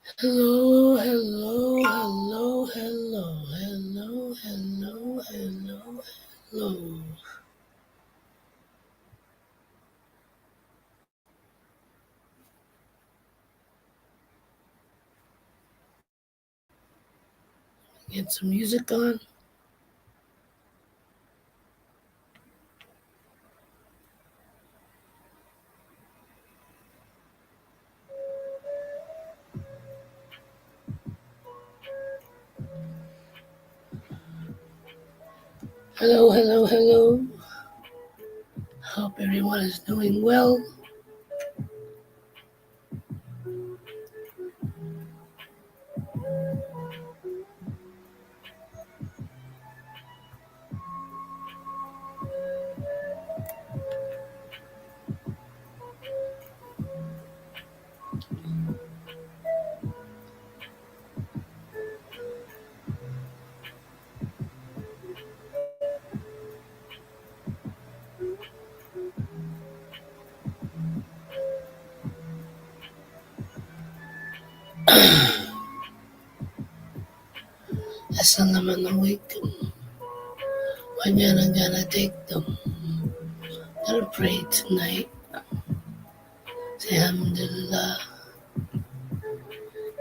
Hello, hello, hello, hello, hello, hello, hello, hello. Get some music on. Hello, hello, hello. Hope everyone is doing well. Assalamu alaikum. Mañana gonna take them. Gonna pray tonight. Say alhamdulillah.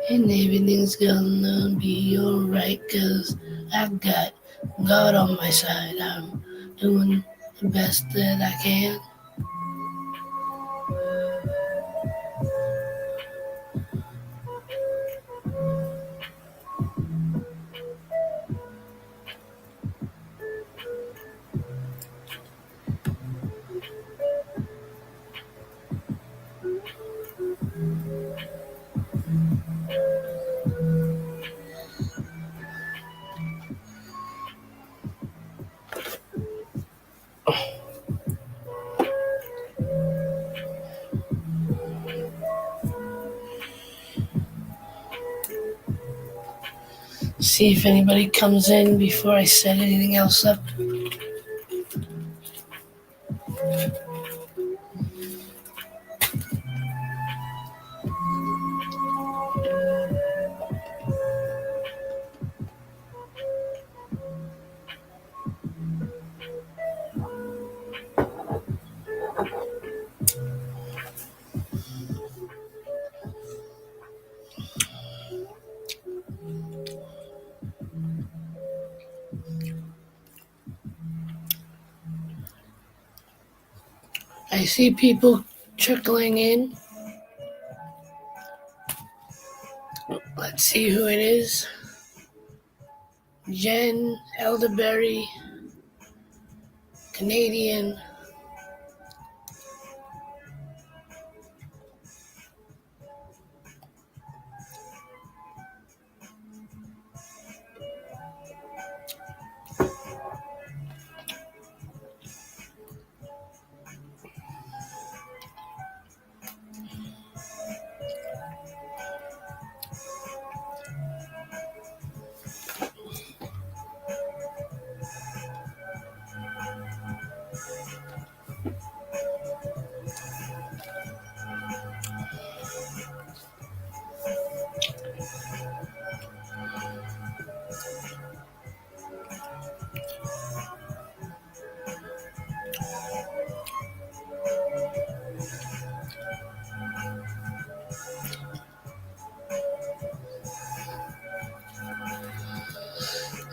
And everything's gonna be alright, cause I've got God on my side. I'm doing the best that I can. See if anybody comes in before I set anything else up. I see people trickling in. Let's see who it is. Jen, Elderberry, Canadian.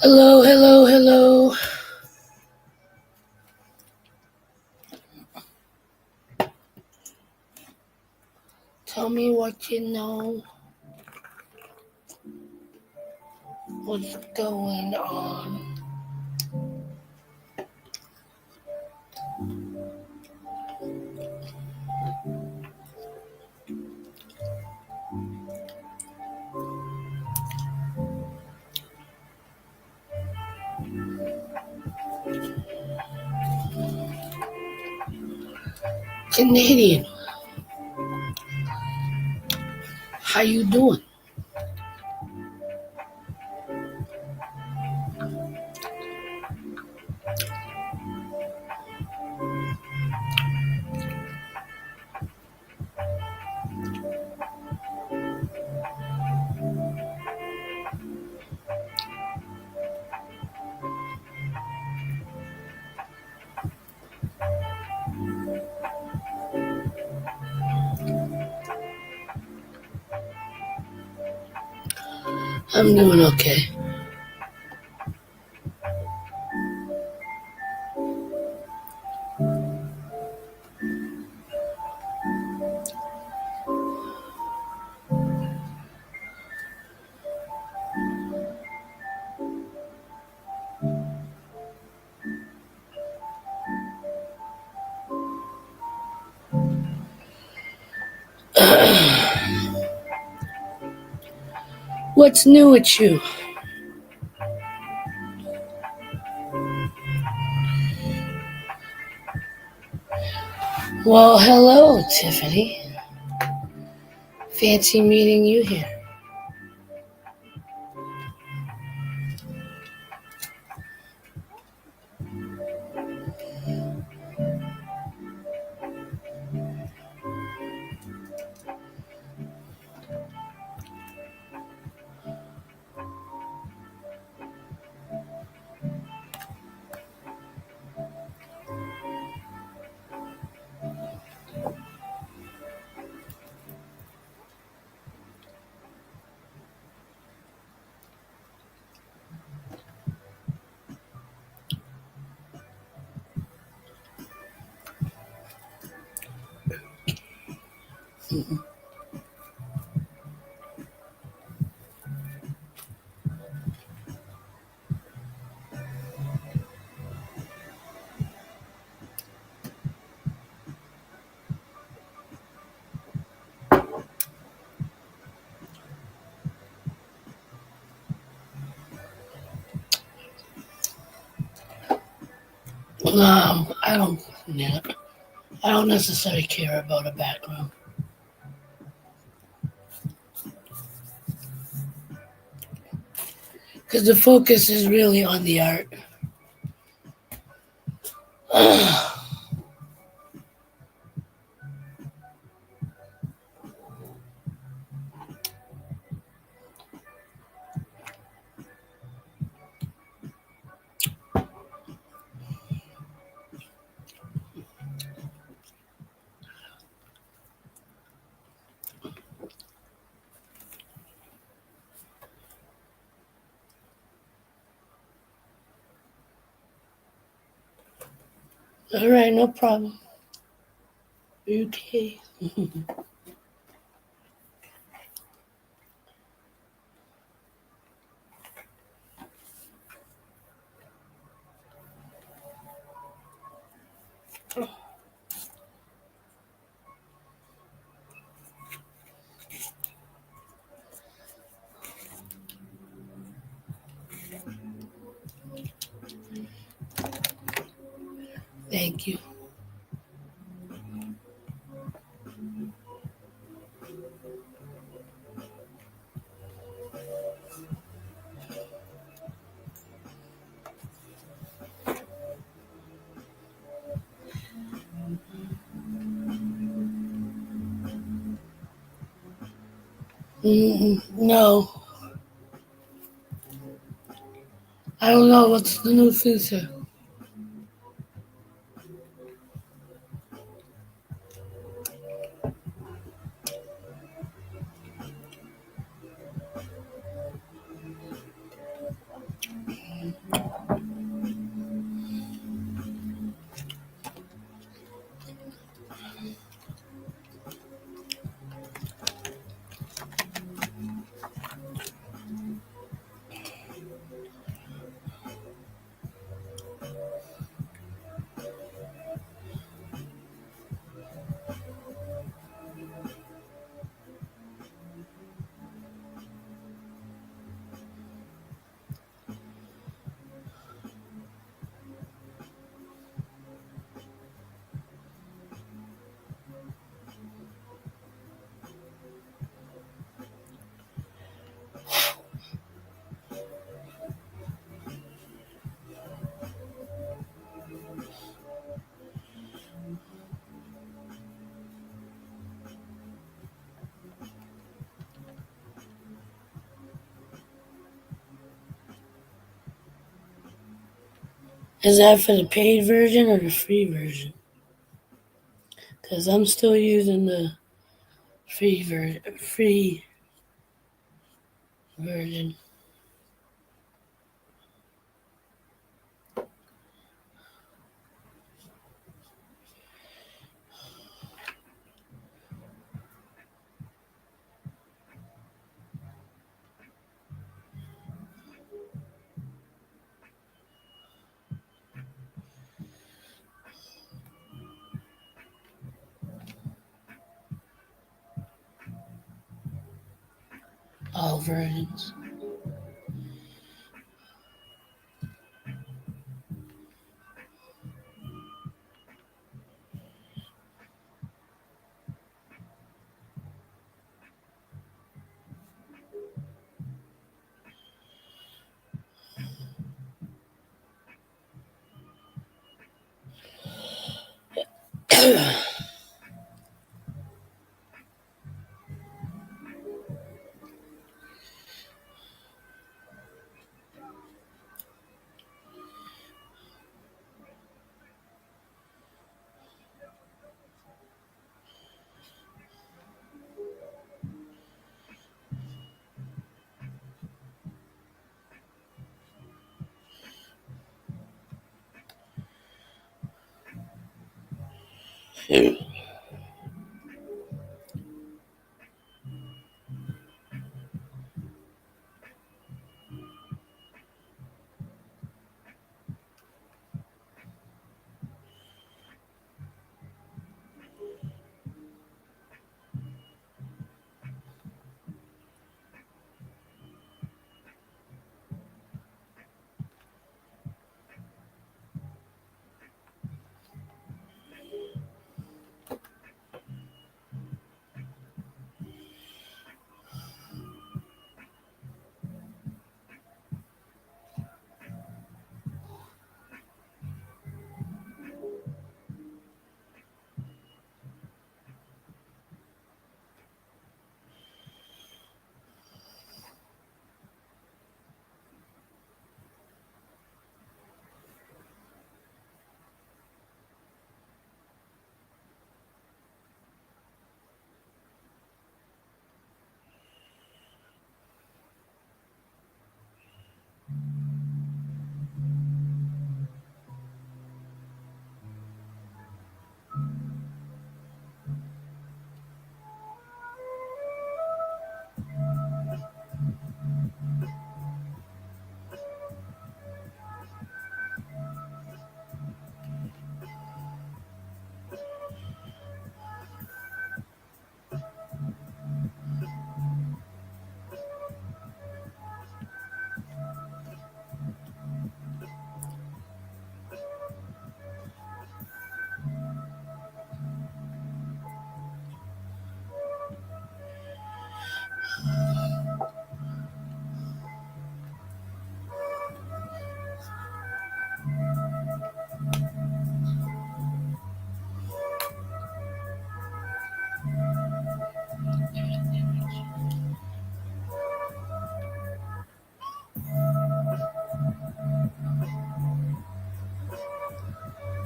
Hello, hello, hello. Tell me what you know. What's going on? Canadian, how you doing? I'm doing okay. What's new with you? Well, hello, Tiffany. Fancy meeting you here. I don't. Yeah, I don't necessarily care about a background because the focus is really on the art. All right, no problem. Okay. Thank you. No, I don't know what's the new feature. Is that for the paid version or the free version? Because I'm still using the free version. all versions.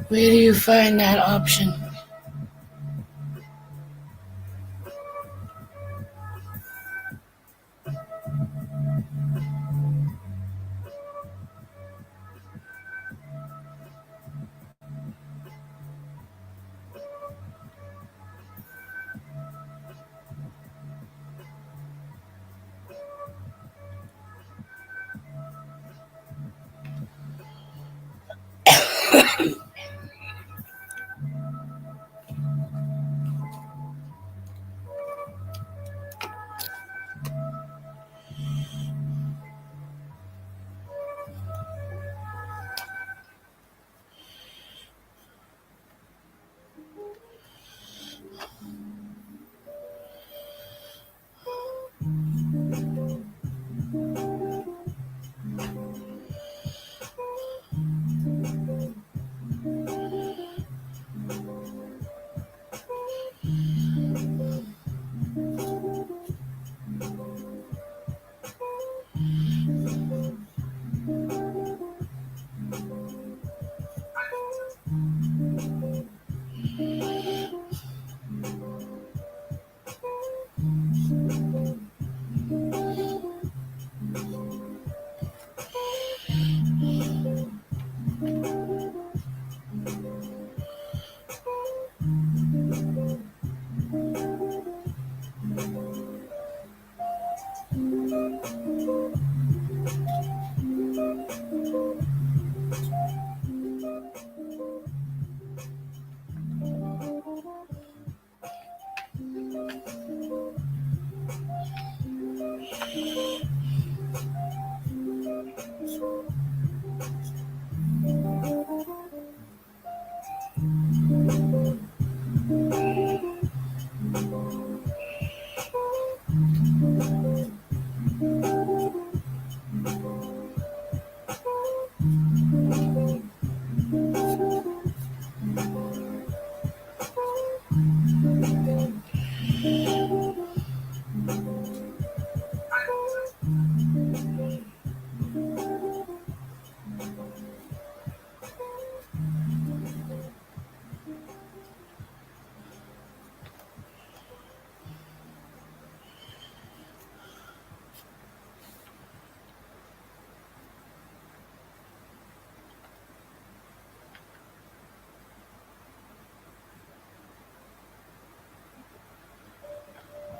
Where do you find that option?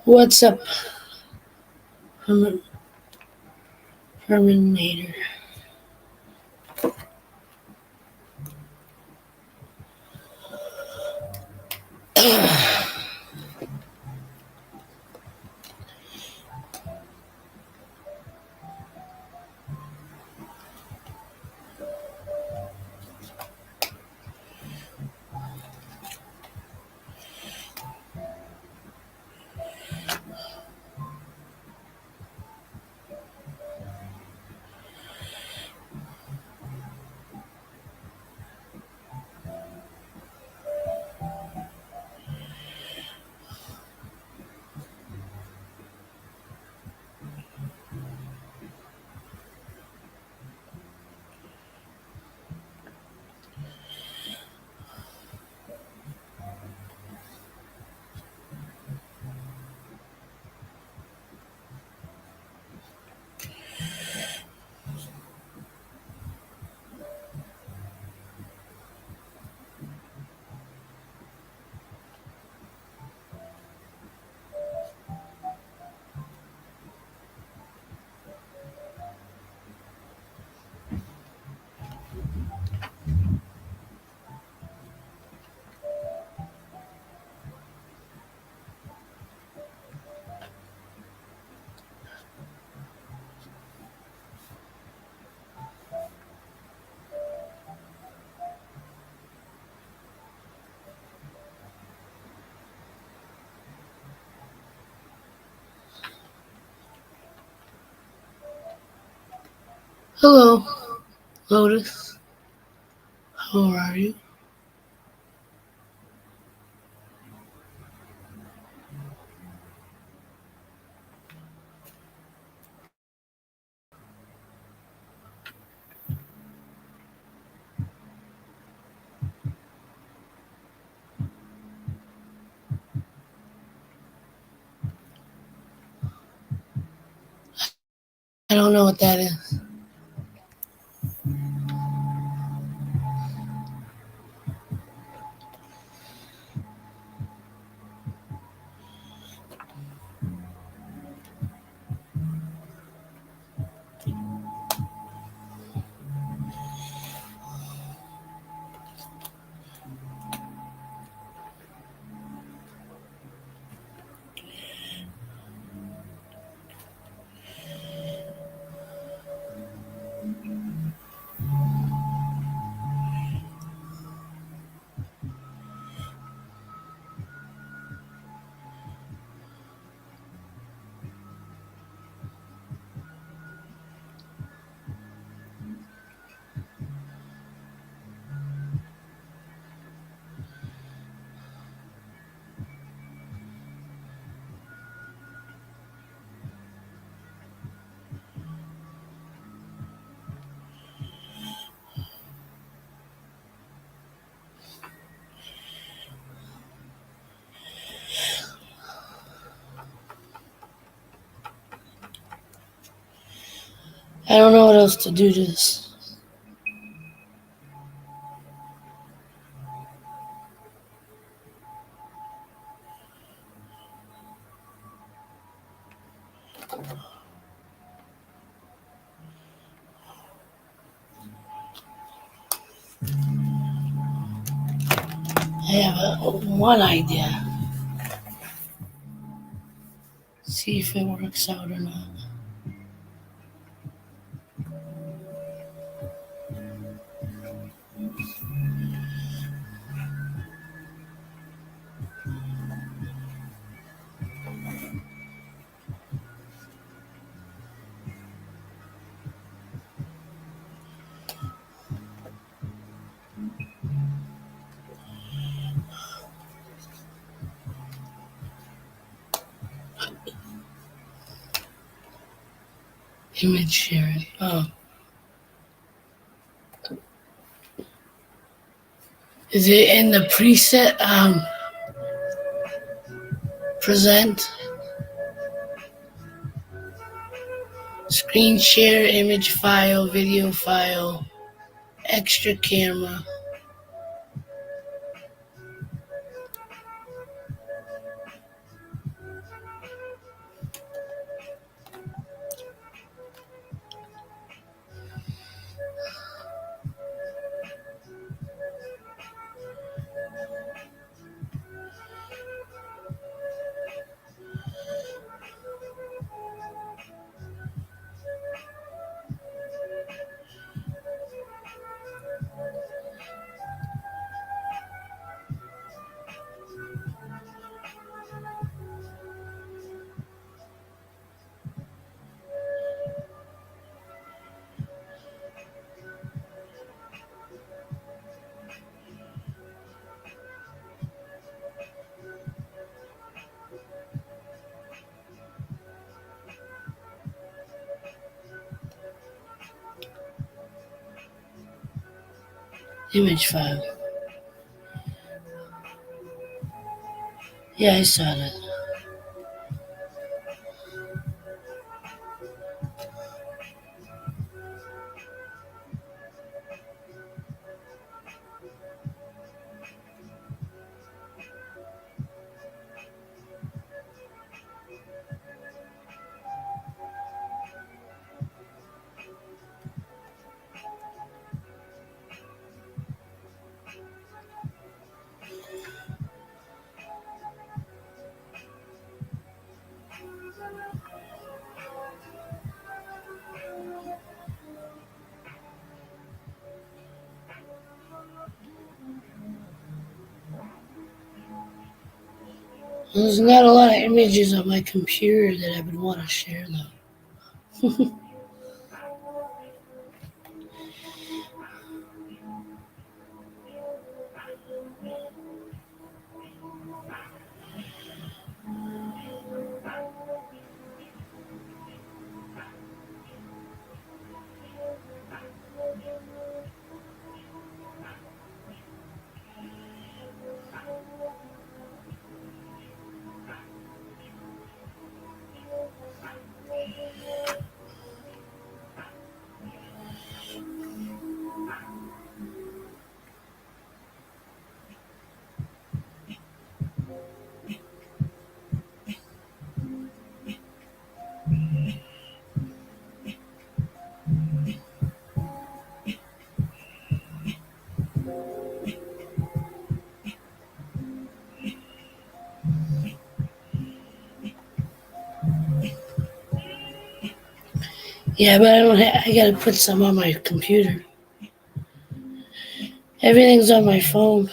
What's up, Herman, Herminator? Hello, Lotus. How are you? I don't know what that is. I don't know what else to do to this. I have one idea. See if it works out or not. Image sharing. Oh. Is it in the preset present? Screen share, image file, video file, extra camera. image file. Yeah, I saw that. There's not a lot of images on my computer that I would want to share, though. Yeah, but I don't. I gotta put some on my computer. Everything's on my phone.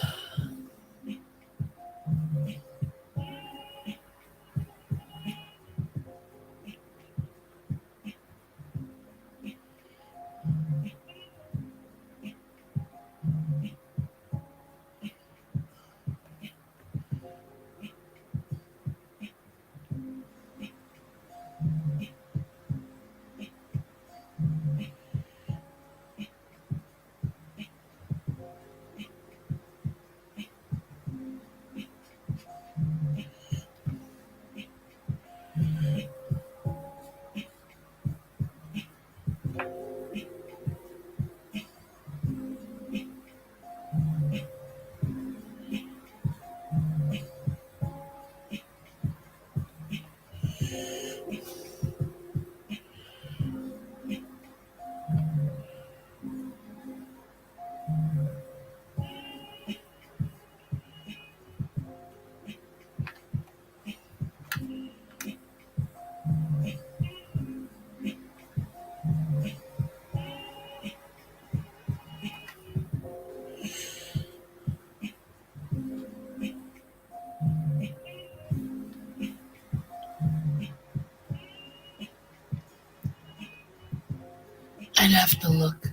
I'd have to look.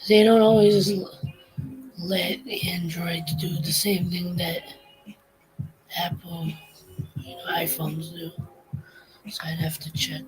They don't always let Androids do the same thing that Apple, iPhones do. So I'd have to check.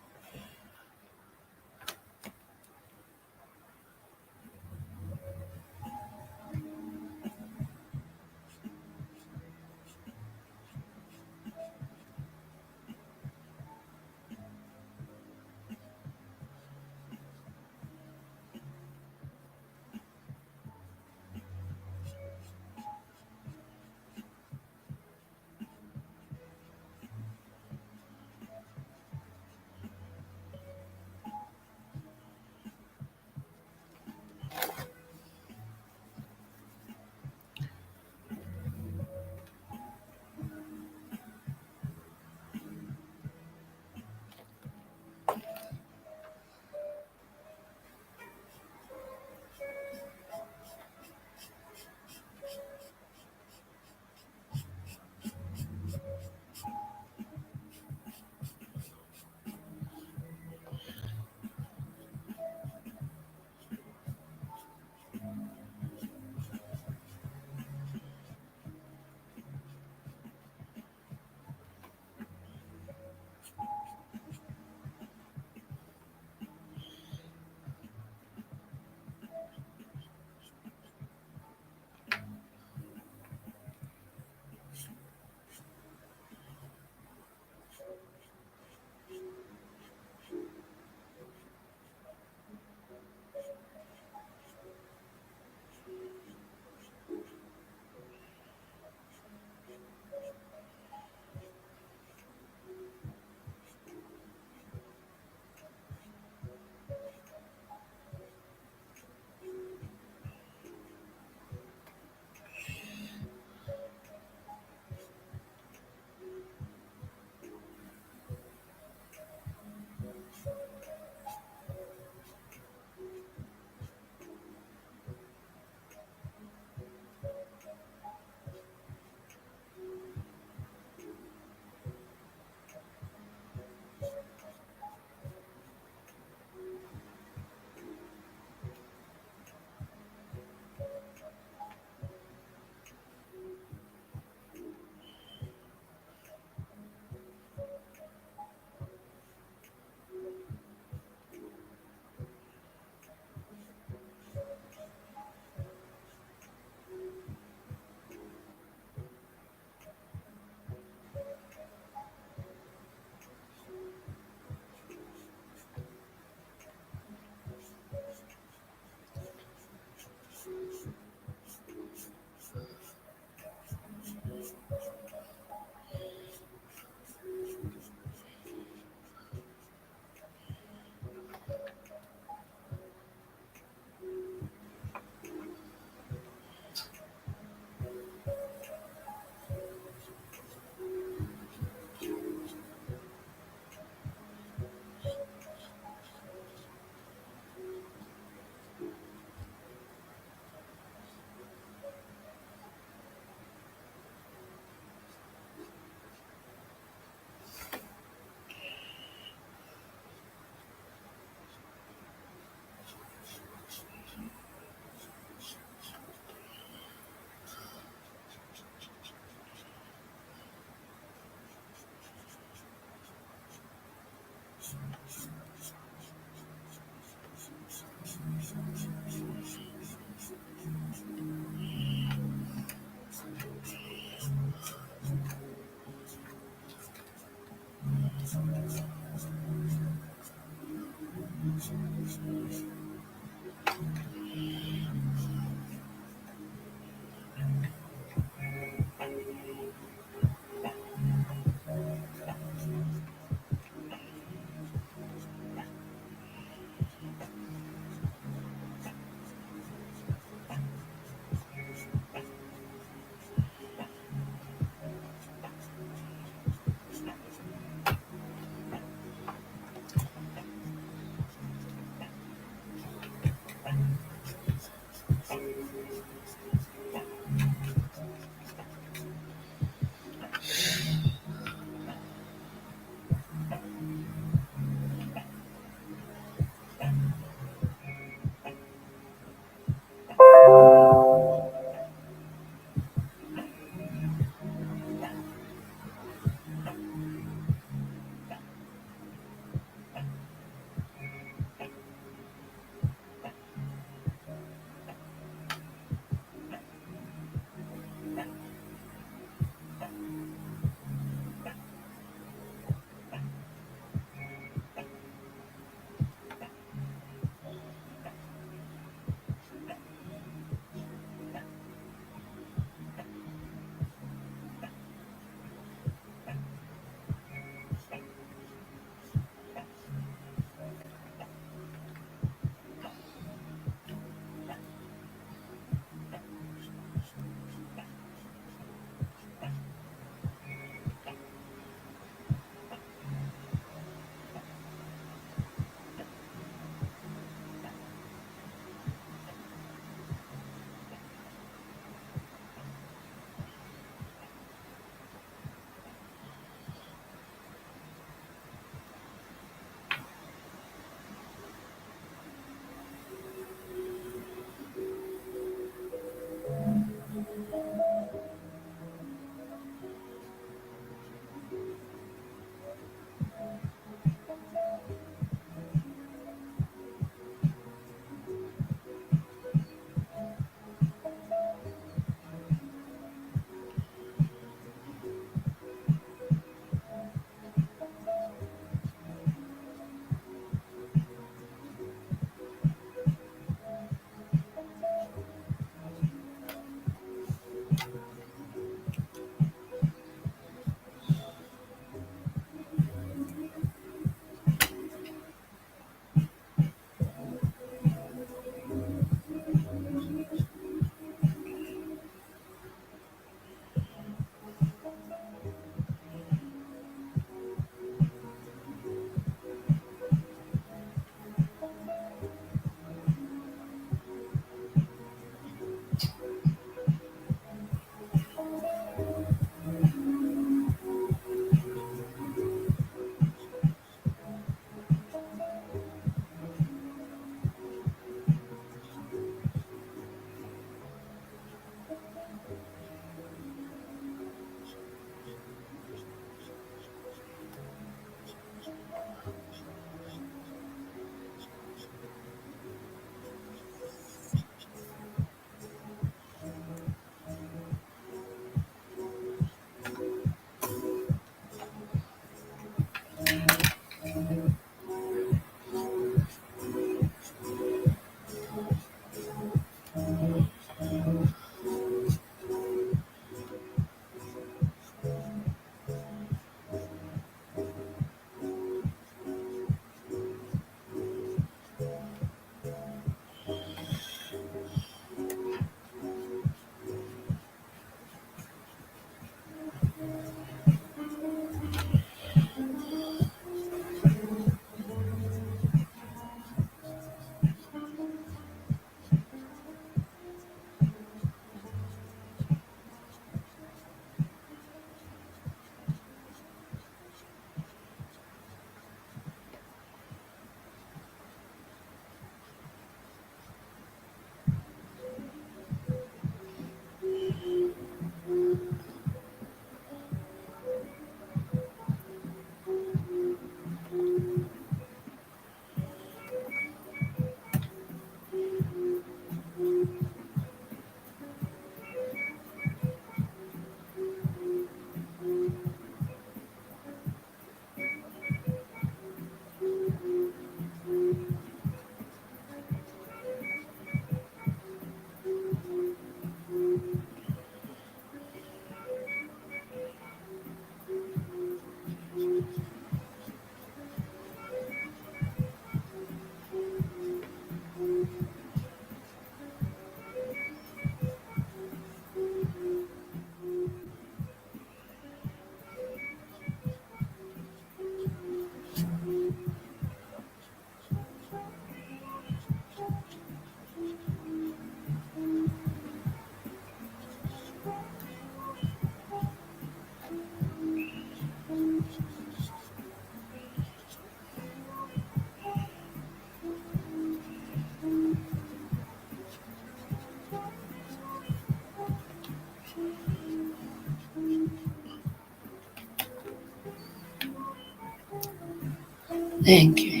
Thank you.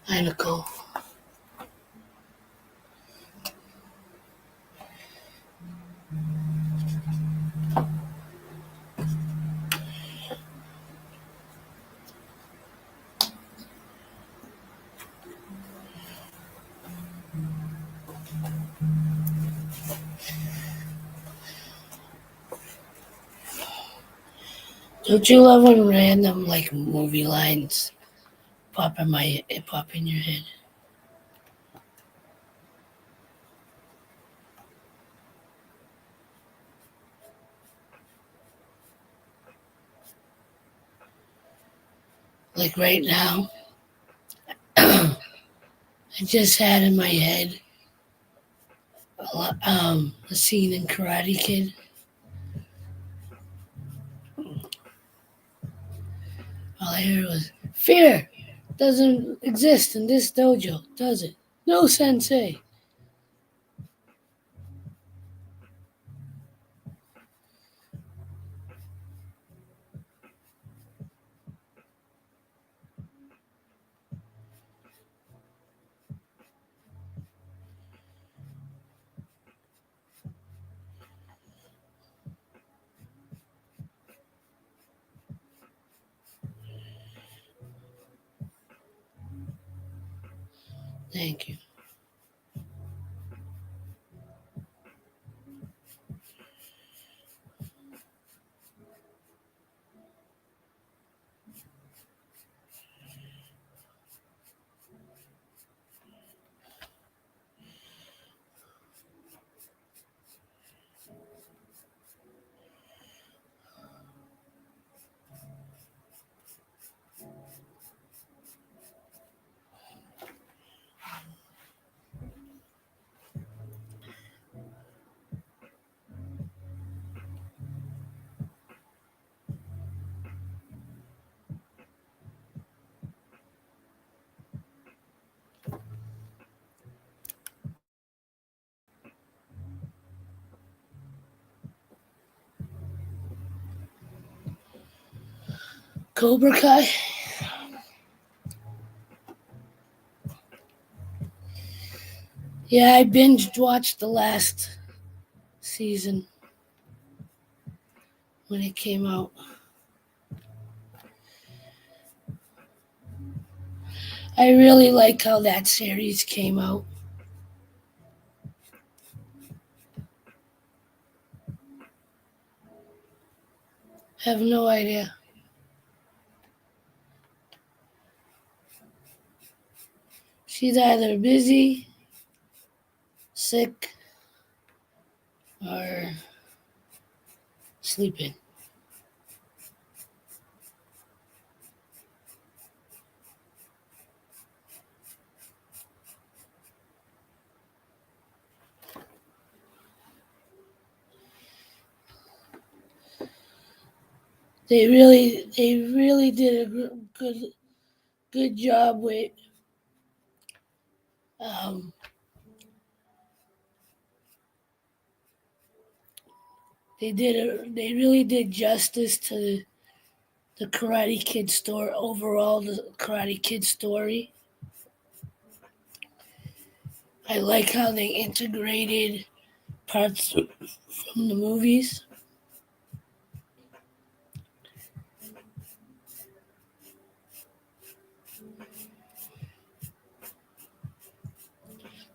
Hi, Nicole. Don't you love when random like movie lines pop in your head? Like right now, I just had in my head a scene in Karate Kid. All I heard was fear doesn't exist in this dojo, does it? No, sensei. Thank you. Cobra Kai. Yeah, I binge watched the last season when it came out. I really like how that series came out. Have no idea. She's either busy, sick, or sleeping. They really did a good job with um, they really did justice to the Karate Kid story overall. The Karate Kid story. I like how they integrated parts from the movies.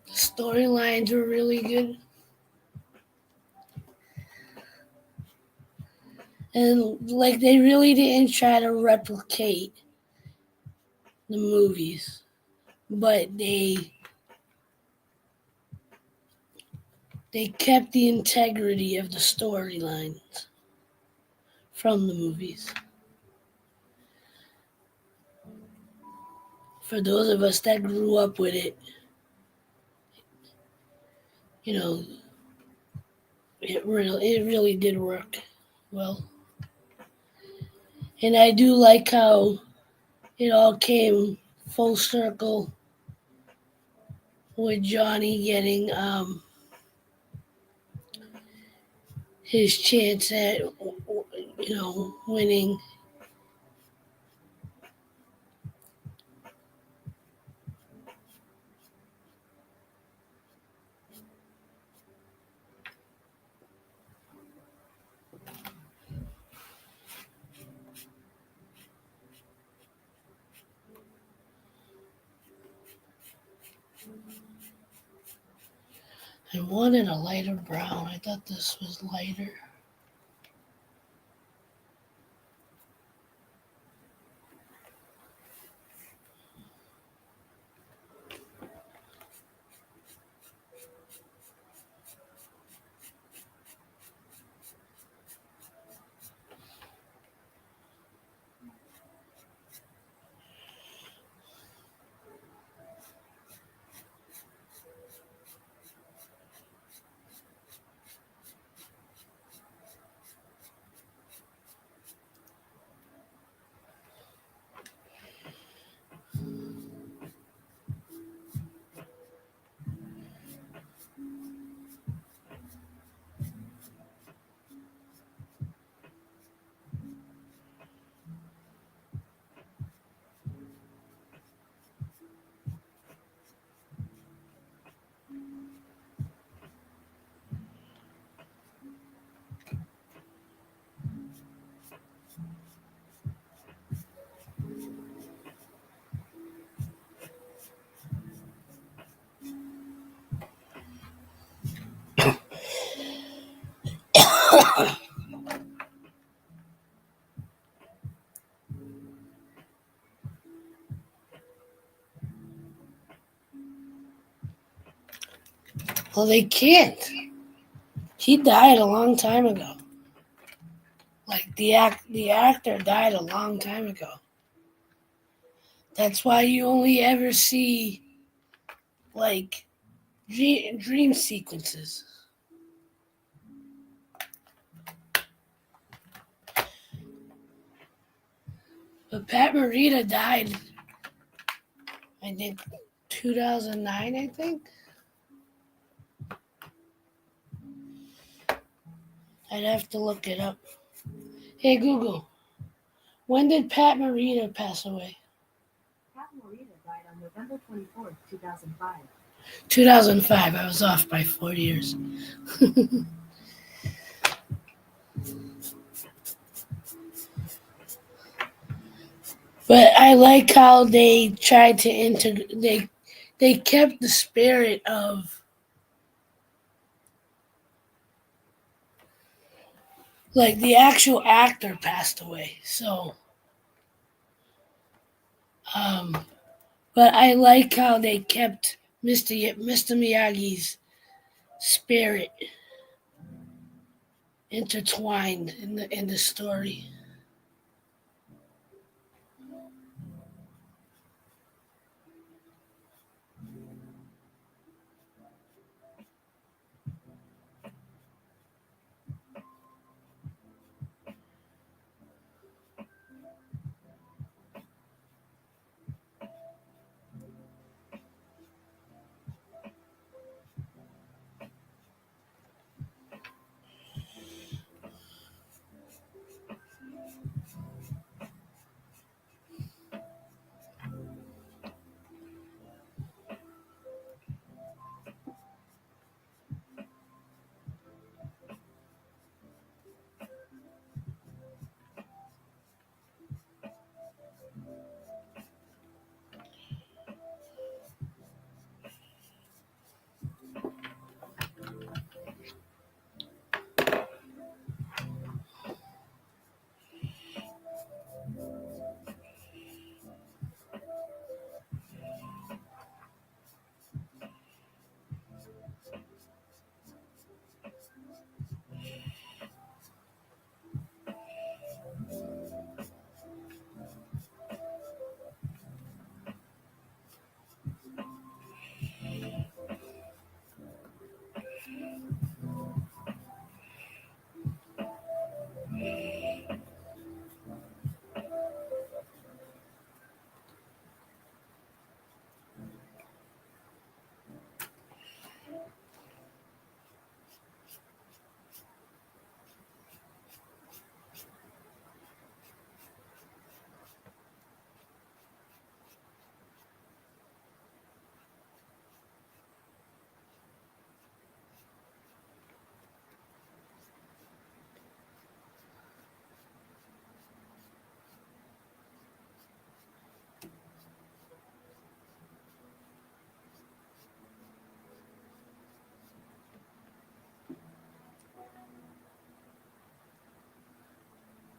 The storylines were really good, and like they really didn't try to replicate the movies, but they kept the integrity of the storylines from the movies. For those of us that grew up with it, you know, it really did work well. And I do like how it all came full circle with Johnny getting his chance at winning. I wanted a lighter brown. I thought this was lighter. Well, they can't. He died a long time ago. Like the actor died a long time ago. That's why you only ever see like dream sequences. But Pat Morita died, I think, 2009. I think. I'd have to look it up. Hey Google, when did Pat Morita pass away? Pat Morita died on November 24, 2005. 2005. I was off by 4 years. But I like how they tried to integrate. They kept the spirit of like the actual actor passed away. So, um, but I like how they kept Mr. Miyagi's spirit intertwined in the story.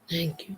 Thank you.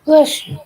Bless you.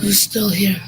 Who's still here?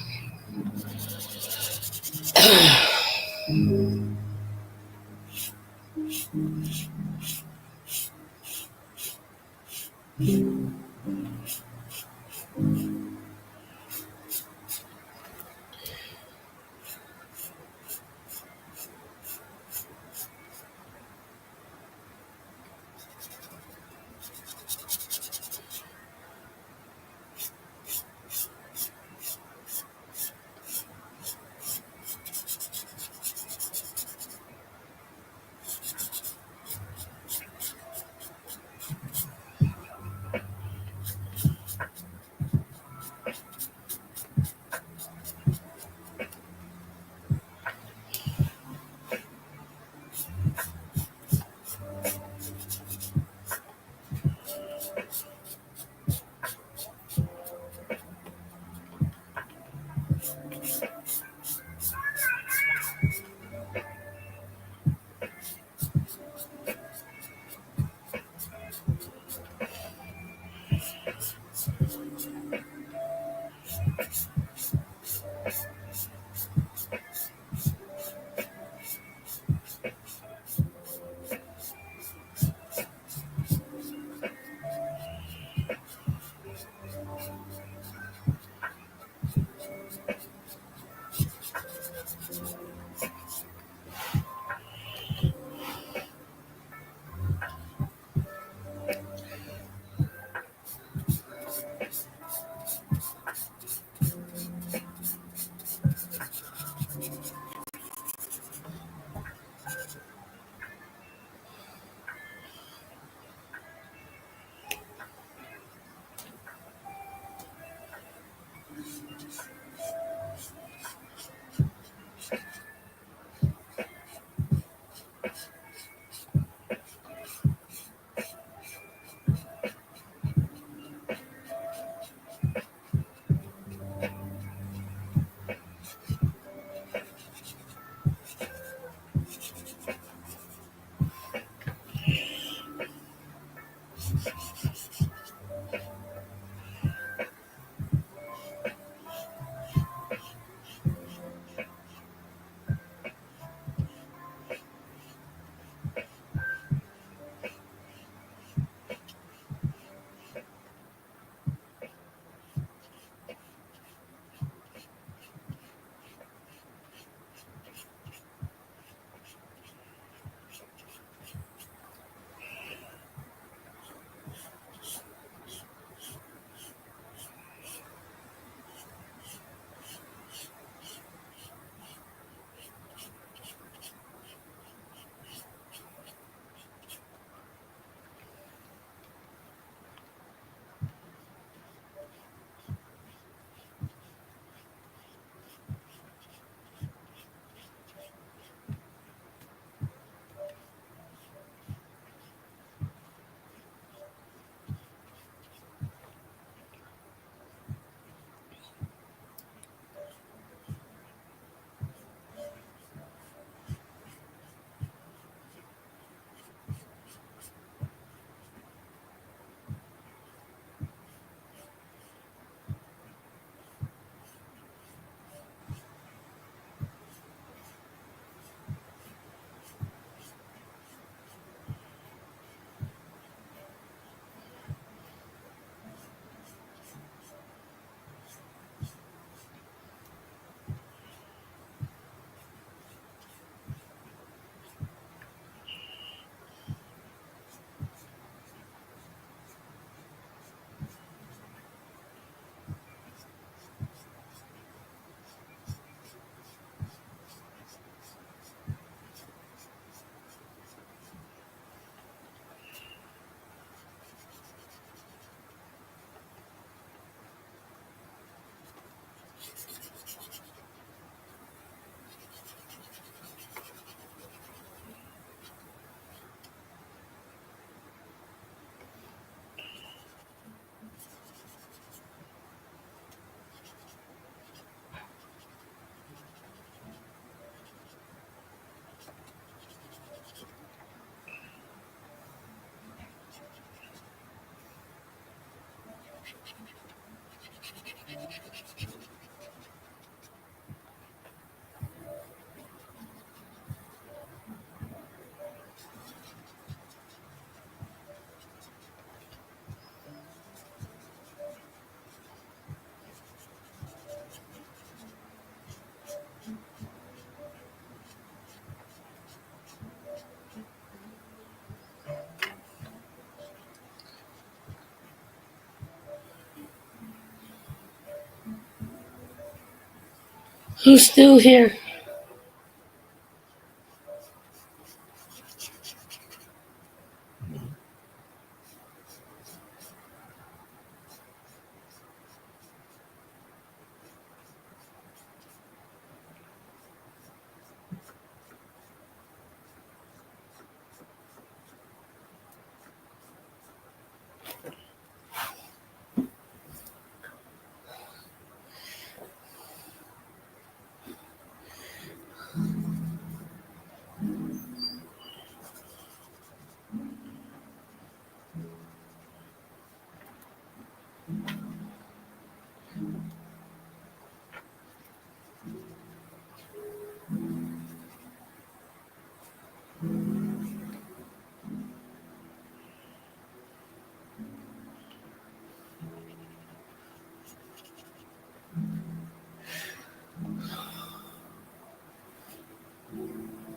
Who's still here?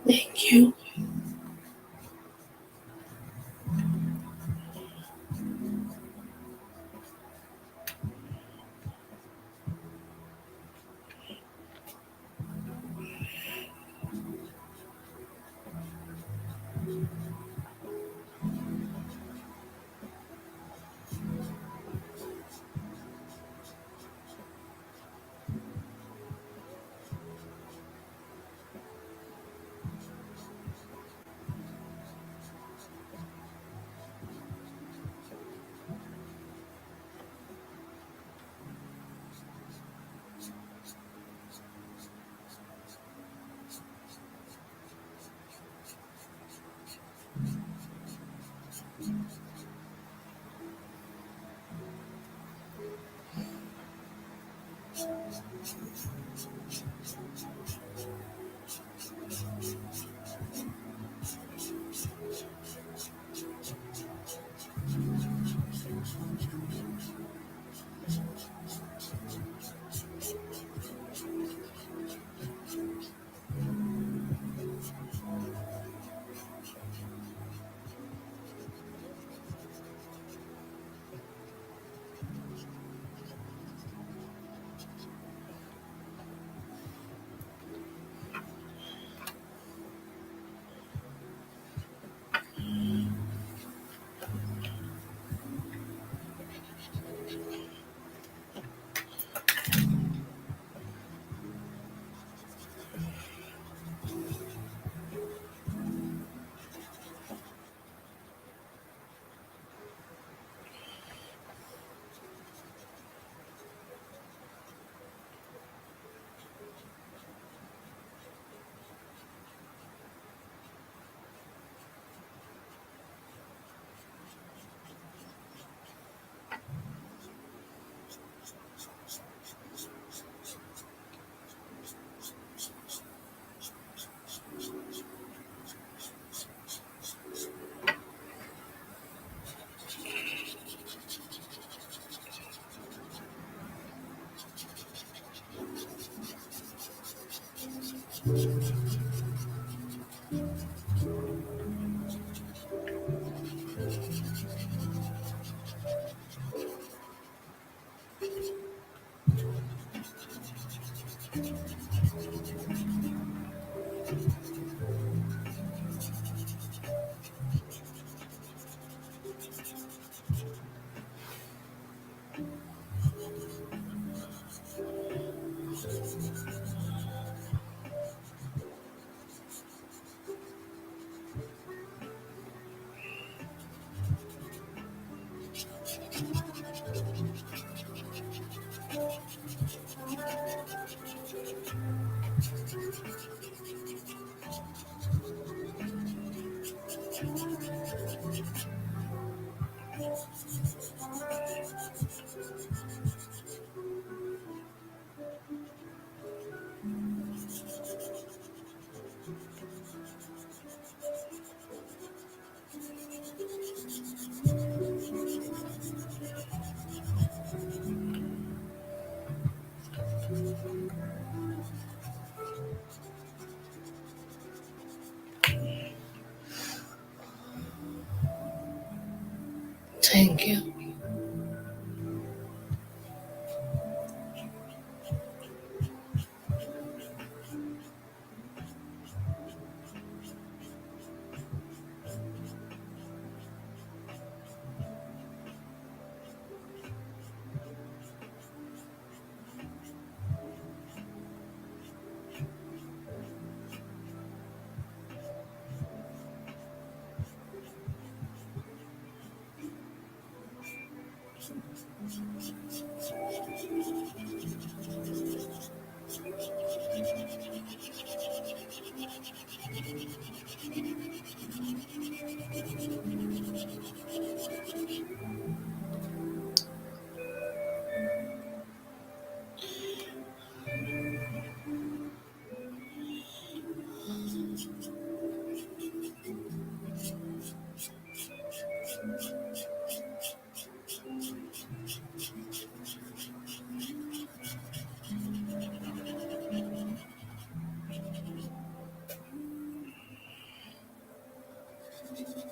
Thank you. Thank you.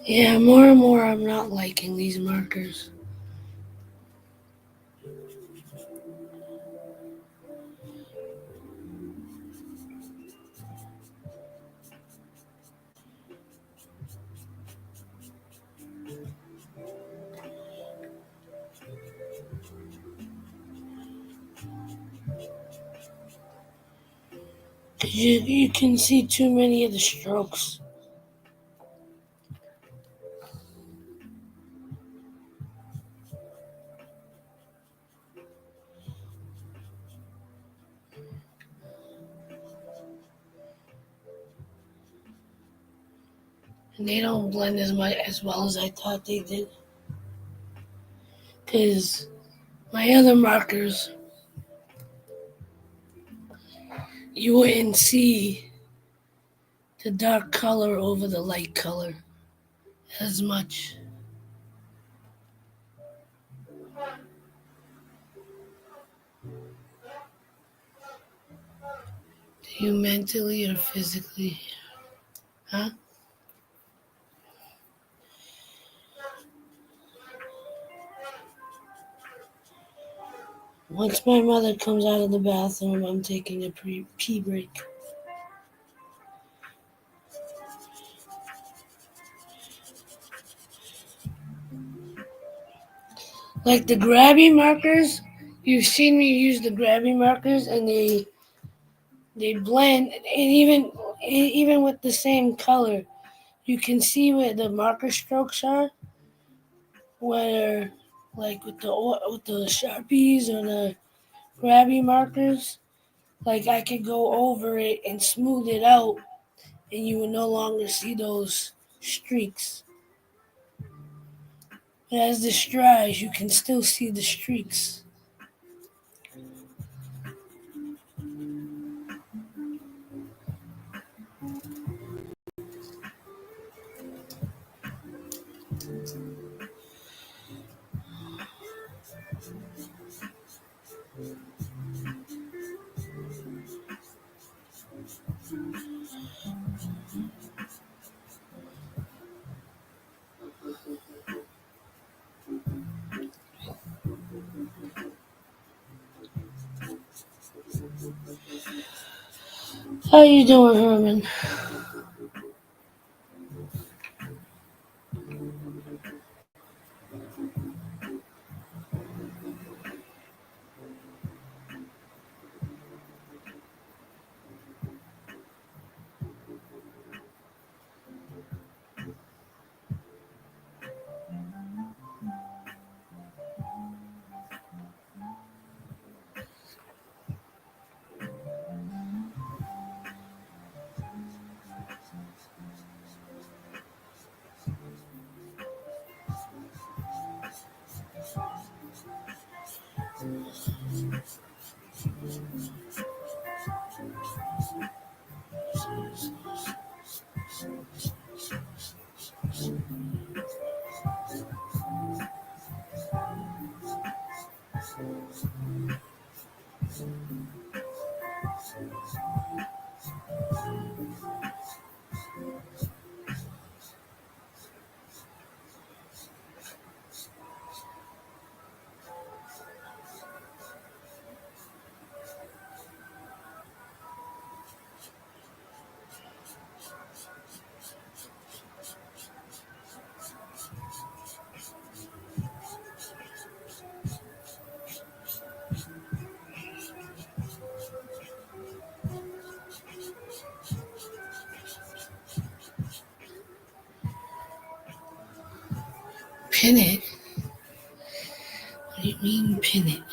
Yeah, more and more I'm not liking these markers. You can see too many of the strokes. And they don't blend as well as I thought they did. Because my other markers, you wouldn't see the dark color over the light color as much. Do you mentally or physically? Huh? Once my mother comes out of the bathroom, I'm taking a pee break. Like the grabby markers, you've seen me use the grabby markers, and they blend, and even with the same color, you can see where the marker strokes are, where like with the sharpies or the grabby markers, like I could go over it and smooth it out, and you would no longer see those streaks. But as this dries, you can still see the streaks. How you doing, Herman? Pin it. What do you mean pin it?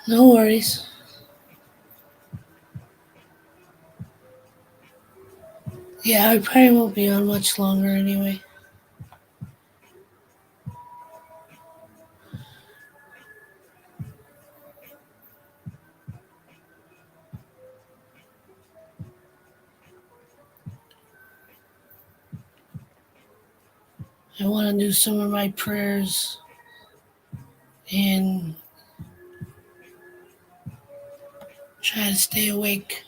No worries. Yeah, I probably won't be on much longer anyway. I want to do some of my prayers and try to stay awake.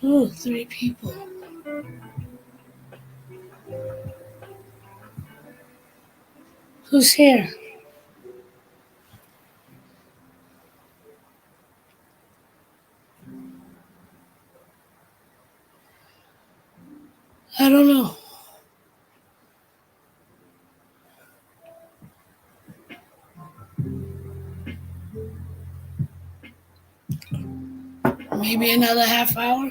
Oh, 3 people. Who's here? I don't know. Maybe another half hour.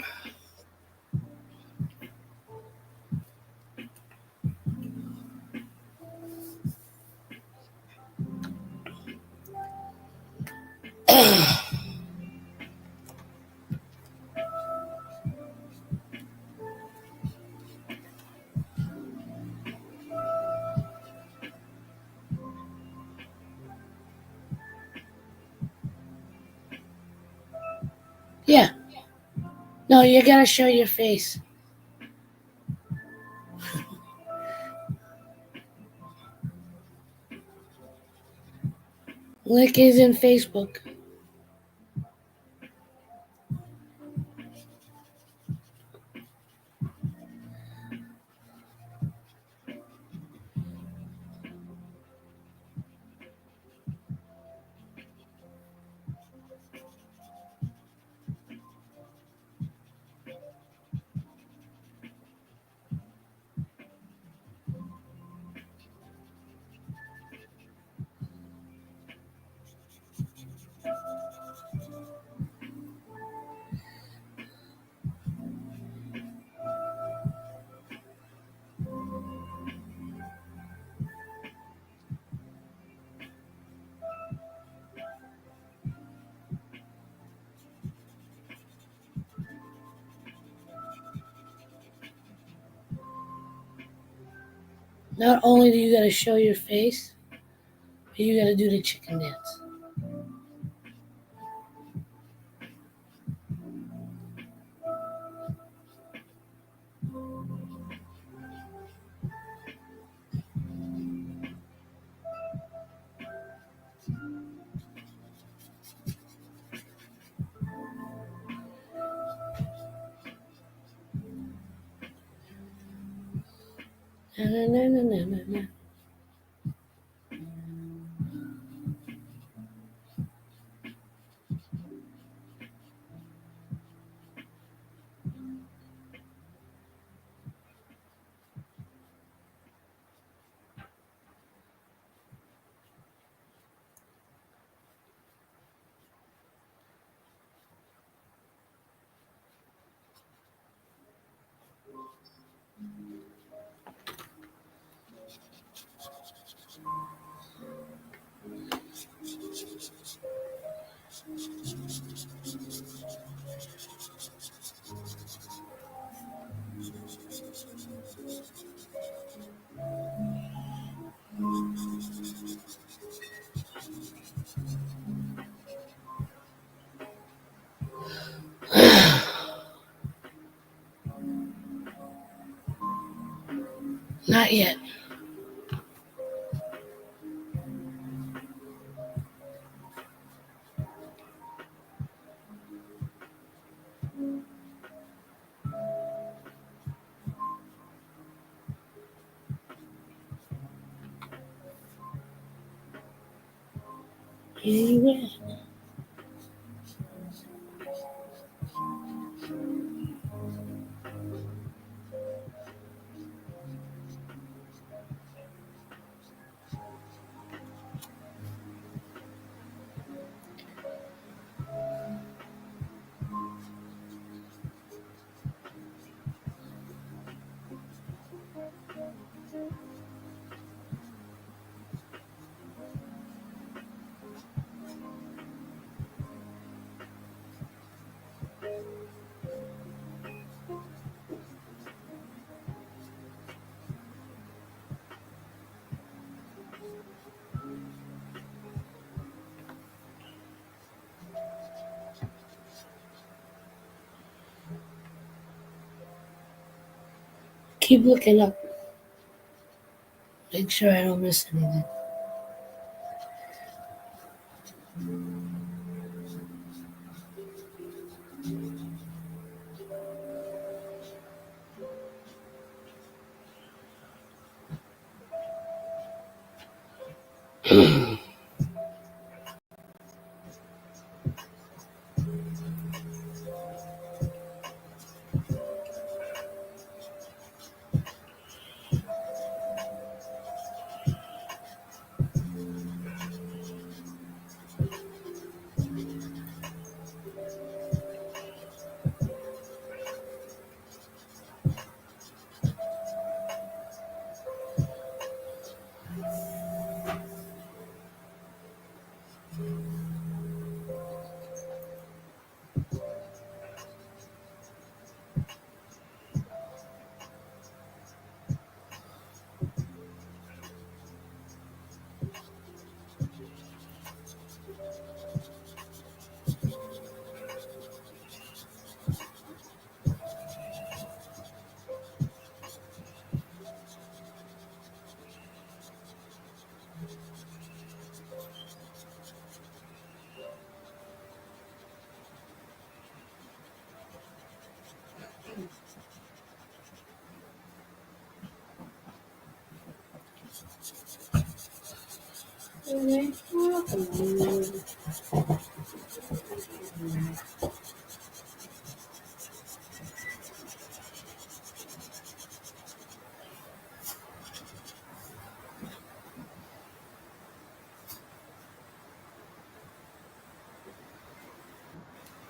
Yeah. No, you gotta show your face. Link is in Facebook. Not only do you gotta show your face, but you gotta do the chicken dance. Na, na, na, na, na, na, na. Not yet. Anyway. Keep looking up. Make sure I don't miss anything.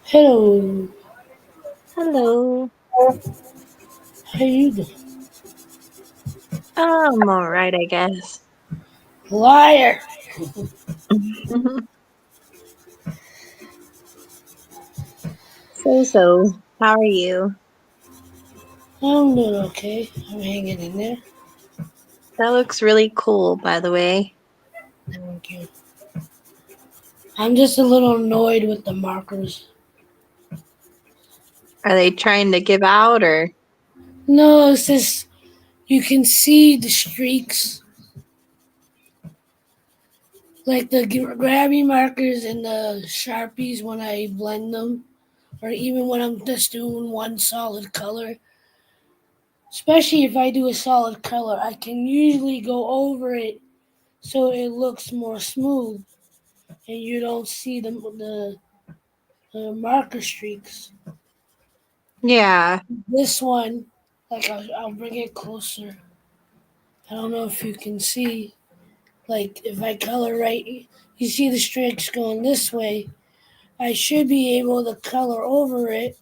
Hello. Hello. How you doing? I'm all right, I guess. Liar. So, how are you? I'm doing okay. I'm hanging in there. That looks really cool, by the way. Thank you. I'm just a little annoyed with the markers. Are they trying to give out or? No, it's just you can see the streaks, like the grabby markers and the sharpies when I blend them, or even when I'm just doing one solid color. Especially if I do a solid color, I can usually go over it so it looks more smooth, and you don't see the marker streaks. Yeah, This one, like I'll bring it closer. I don't know if you can see. Like if I color right, you see the streaks going this way. I should be able to color over it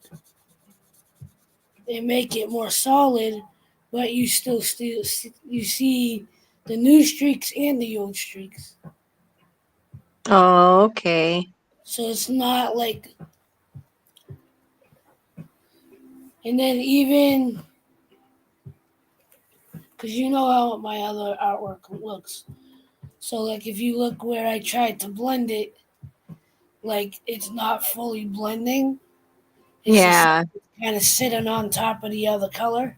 and make it more solid, but you still you see the new streaks and the old streaks. oh, okay. So it's not like, and then even because you know how my other artwork looks. So like if you look where I tried to blend it, like it's not fully blending. It's just Yeah, kind of sitting on top of the other color.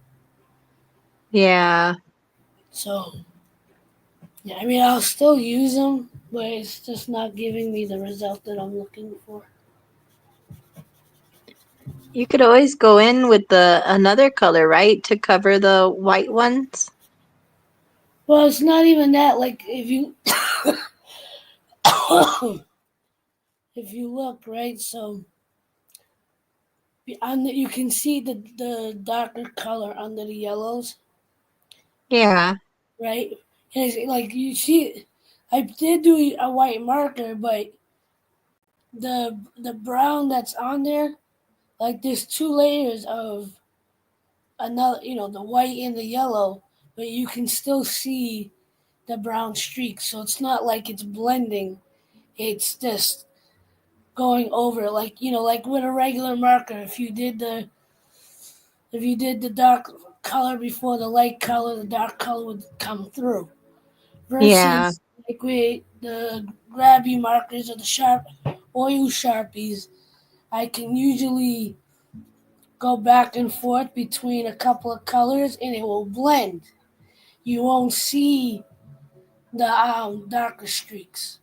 yeah. So yeah, I mean I'll still use them, but it's just not giving me the result that I'm looking for. You could always go in with the another color, right, to cover the white ones? Well, it's not even that. Like if you if you look right, so you can see the darker color under the yellows, Yeah, right? And it's like you see, I did do a white marker, but the brown that's on there, like there's two layers of another, the white and the yellow, but you can still see the brown streaks. So it's not like it's blending. It's just going over like like with a regular marker. If you did the dark color before the light color, the dark color would come through. yeah. Versus like with the grabby markers or the sharp oil sharpies, I can usually go back and forth between a couple of colors and it will blend. You won't see the darker streaks.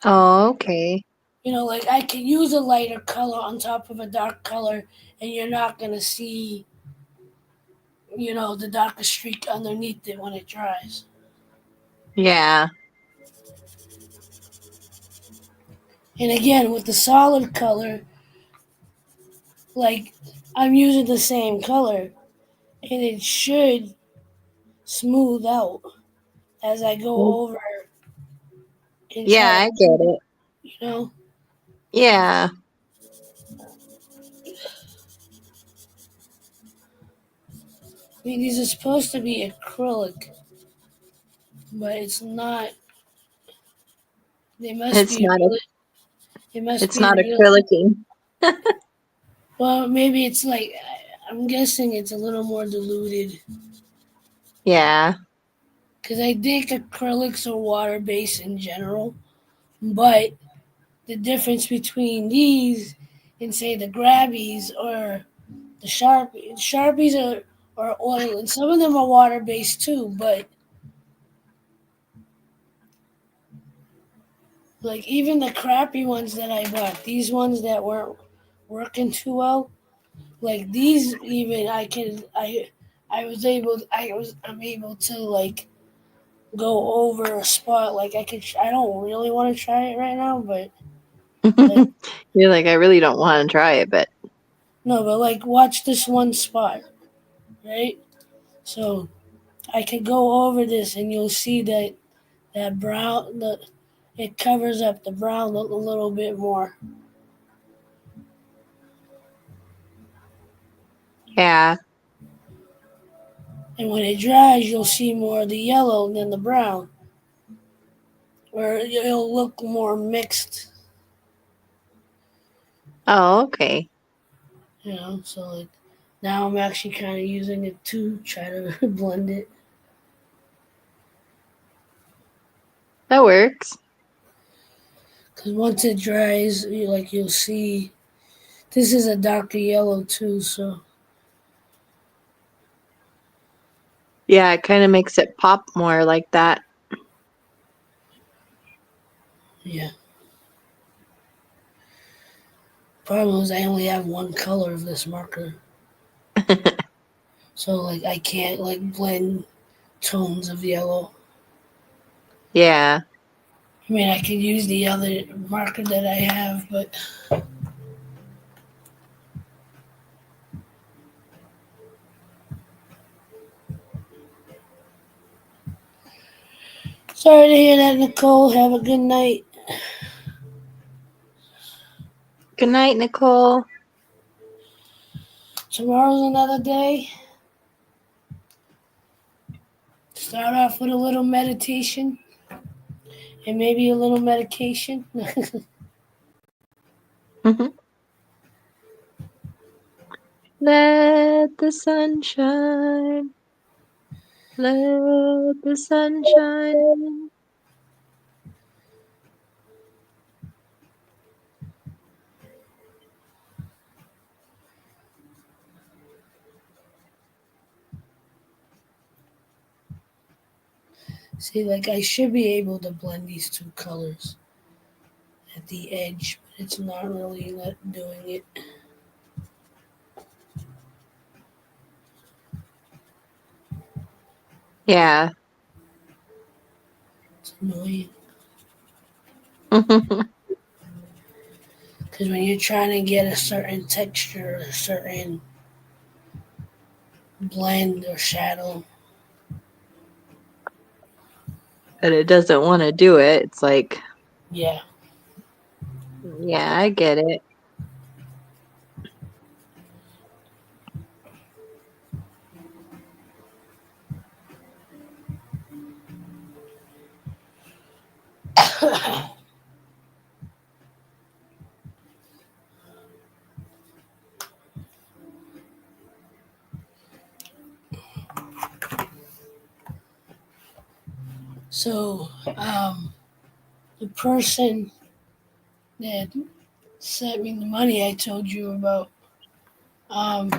Oh, okay. Like I can use a lighter color on top of a dark color, and you're not gonna see, the darker streak underneath it when it dries. Yeah. And again, with the solid color, like I'm using the same color, and it should smooth out as I go Mm, over and yeah, try to, I get it. you know. Yeah. I mean, these are supposed to be acrylic, but it's not. They must It's be not a really. It must it's be not real. acrylicing. Well, maybe it's like I'm guessing it's a little more diluted Yeah. because I think acrylics are water based in general, but the difference between these and say the grabbies or the sharpies are oil, and some of them are water based too. But like even the crappy ones that I bought, these ones that weren't working too well, Like these, even I'm able to like go over a spot. Like I don't really want to try it right now, but like You're like, I really don't want to try it, but no, but like watch this one spot, right? So I could go over this, and you'll see that brown it covers up the brown a little bit more, yeah. and when it dries, you'll see more of the yellow than the brown, where it'll look more mixed. Oh, okay. So like now I'm actually kind of using it to try to blend it. That works. Because once it dries, you'll see this is a darker yellow too. So Yeah, it kind of makes it pop more like that. yeah. Problem is I only have one color of this marker, so like I can't like blend tones of yellow. Yeah. I mean, I could use the other marker that I have, but sorry to hear that, Nicole. Have a good night. Good night, Nicole. Tomorrow's another day. Start off with a little meditation and maybe a little medication. Let the sun shine. Let the sun shine in. See, like I should be able to blend these two colors at the edge, but it's not really doing it. Yeah. It's annoying. Because when you're trying to get a certain texture, a certain blend or shadow, But it doesn't want to do it. It's like, yeah. yeah, I get it. So, the person that sent me the money I told you about, um,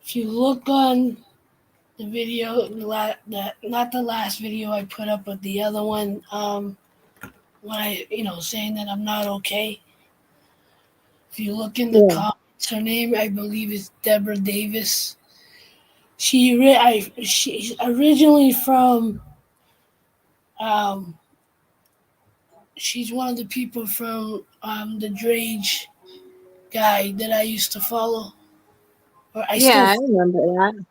if you look on the video, not the last video I put up, but the other one, when saying that I'm not okay. If you look in the Yeah. comments, her name I believe is Deborah Davis. She's originally from, um, she's one of the people from the Drage guy that I used to follow, or I Yeah, still, I remember that.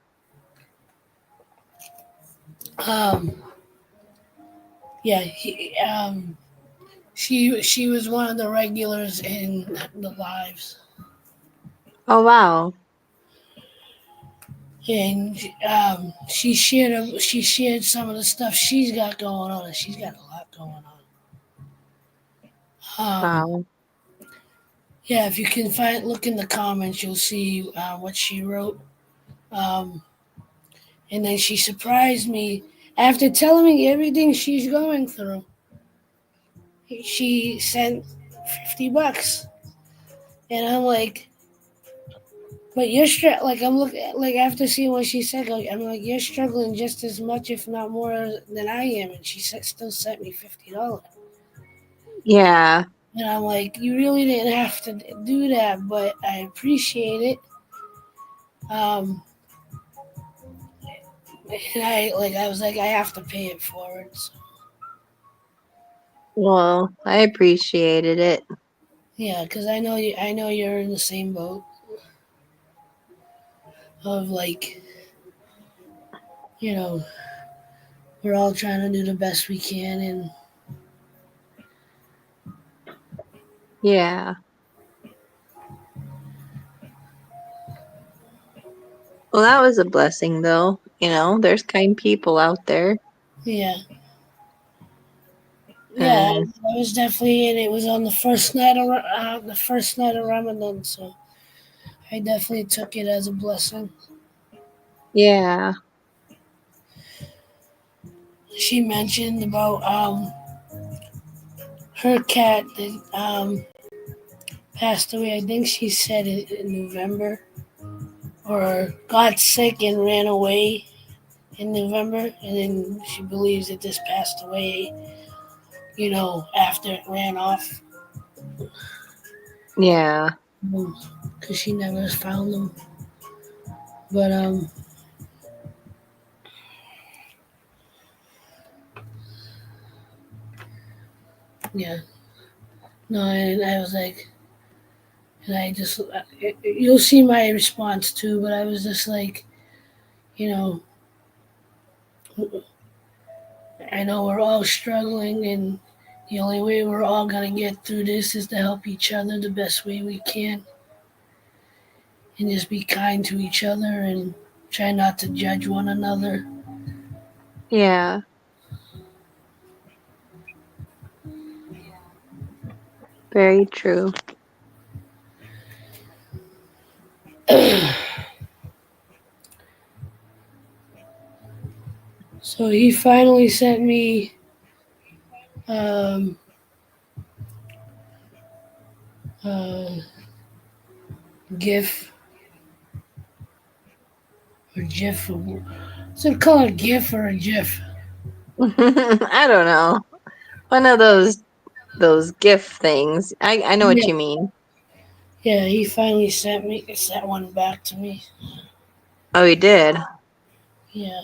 um, yeah, she was one of the regulars in the lives, Oh, wow. and she shared some of the stuff she's got going on, and she's got a lot going on. Wow. Yeah, if you can look in the comments, you'll see what she wrote. Um, and then she surprised me after telling me everything she's going through. She sent $50, and I'm like, but like I'm looking like after seeing what she said, like, I'm like, you're struggling just as much, if not more, than I am, and she still sent me $50. Yeah. And I'm like, you really didn't have to do that, but I appreciate it. Um, and I was like, I have to pay it forward. So, Well, I appreciated it. yeah, because I know you. I know you're in the same boat of like, you know, we're all trying to do the best we can, and Yeah. Well, that was a blessing, though. There's kind people out there. yeah, yeah. And I was definitely, and it was on the first night of Ramadan, so I definitely took it as a blessing. yeah. She mentioned about her cat that passed away. I think she said it in November, or got sick and ran away in November, and then she believes it just passed away. After it ran off, Yeah. because she never found them. But yeah, no, and I was like, and I just, you'll see my response too. But I was just like, you know, I know we're all struggling, and the only way we're all gonna get through this is to help each other the best way we can, and just be kind to each other and try not to judge one another. Yeah. Very true. So he finally sent me um, a GIF or GIF. Is it called a GIF or a GIF? I don't know. One of those gift things. I know what Yeah, you mean. yeah. He finally sent one back to me. Oh, he did. Yeah,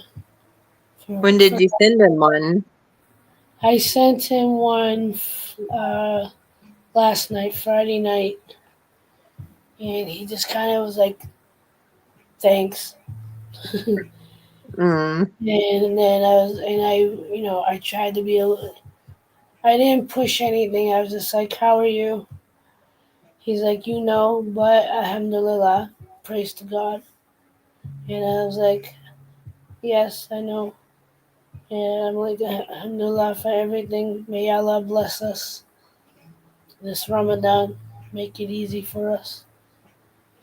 When for did you send him one? I sent him one last night, Friday night, and he just kind of was like, "Thanks." Mm. And then I tried to be I didn't push anything. I was just like, "How are you?" He's like, but Alhamdulillah, praise to God. And I was like, yes, I know. And I'm like, Alhamdulillah for everything. May Allah bless us this Ramadan, make it easy for us.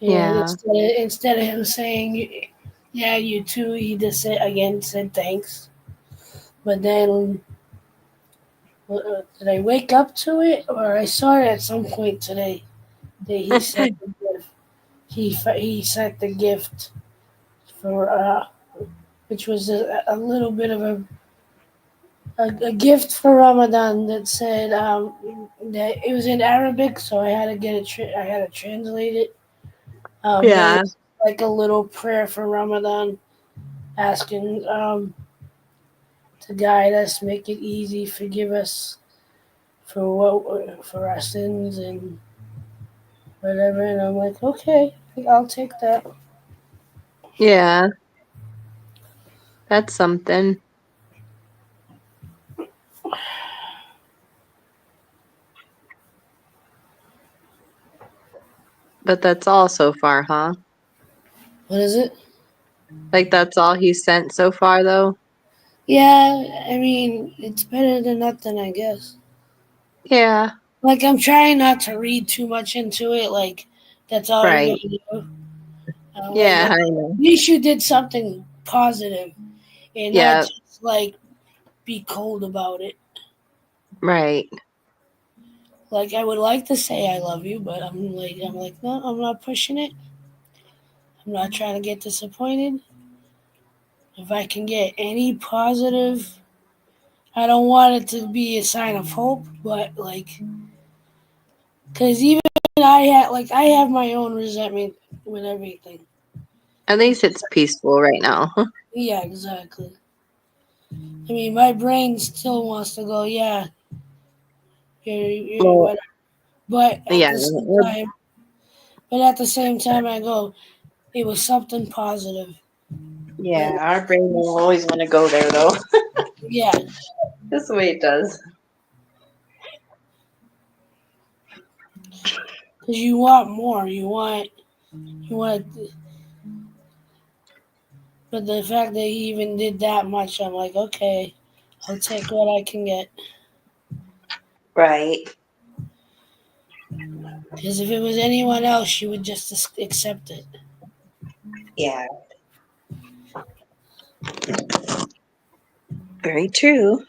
And Yeah. instead of him saying, yeah, you too, he just said thanks. But then, did I wake up to it, or I saw it at some point today that he sent the gift. He sent the gift for which was a little bit of a gift for Ramadan that said that it was in Arabic, so I had to I had to translate it. But Yeah. it's like a little prayer for Ramadan, asking to guide us, make it easy, forgive us for our sins and whatever. And I'm like, okay, I'll take that. Yeah. That's something. But that's all so far, huh? What is it? Like that's all he's sent so far, though? Yeah, I mean, it's better than nothing, I guess. Yeah. Like, I'm trying not to read too much into it. Like, that's all you're Right. gonna do. Like, Yeah, at I know. least you did something positive, and not Yeah. just like be cold about it. Right. Like, I would like to say I love you, but I'm like, no, I'm not pushing it. I'm not trying to get disappointed. If I can get any positive, I don't want it to be a sign of hope, but like Because even I have my own resentment with everything. At least it's peaceful right now. Yeah, exactly. I mean, my brain still wants to go, yeah, you're Well, whatever. But at yeah, the same time, I go, it was something positive. yeah. Our brain will always want to go there, though. Yeah, That's the way it does. because you want more. You want. But the fact that he even did that much, I'm like, okay, I'll take what I can get. Right. Because if it was anyone else, you would just accept it. Yeah. Very true.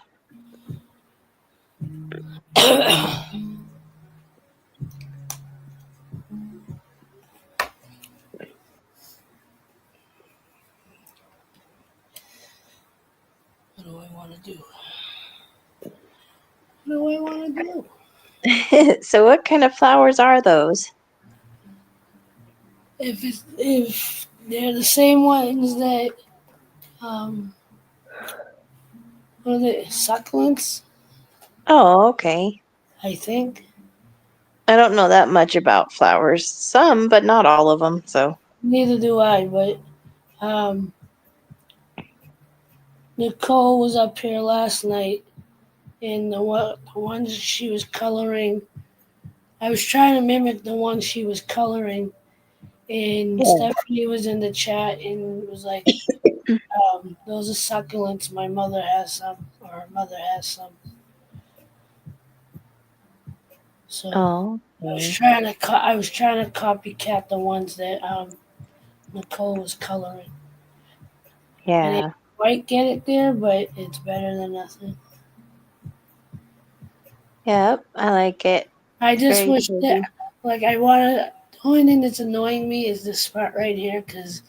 What do I want to do? What do I want to do? So, what kind of flowers are those? If they're the same ones that what are they, succulents? Oh, okay. I think. I don't know that much about flowers. Some, but not all of them. So, Neither do I. But um, Nicole was up here last night, and the ones she was coloring, I was trying to mimic the ones she was coloring, and yeah. Stephanie was in the chat and was like, "Those are succulents. My mother has some, or her mother has some." So Oh, okay. I was trying to copycat the ones that Nicole was coloring. I didn't Yeah. quite get it there, but it's better than nothing. Yep. I like it. I just Very wish that, pretty. like, I wanted. The only thing that's annoying me is this spot right here, because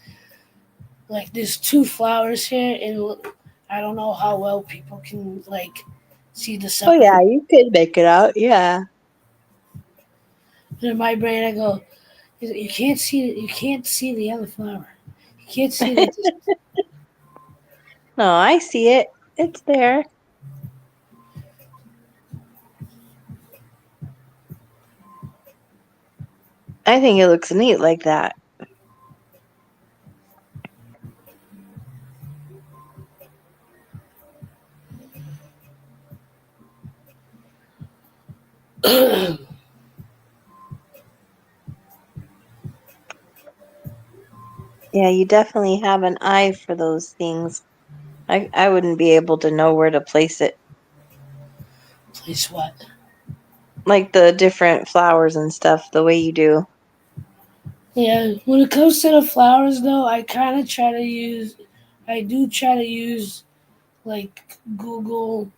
like there's two flowers here, and I don't know how well people can like see the Oh, separate. yeah. You could make it out. Yeah. In my brain, I go, you can't see it. You can't see the other flower. You can't see the. No, I see it. It's there. I think it looks neat like that. Yeah, you definitely have an eye for those things. I wouldn't be able to know where to place it. Place what? Like the different flowers and stuff, the way you do. Yeah, when it comes to the flowers, though, I kind of try to use. I do try to use like Google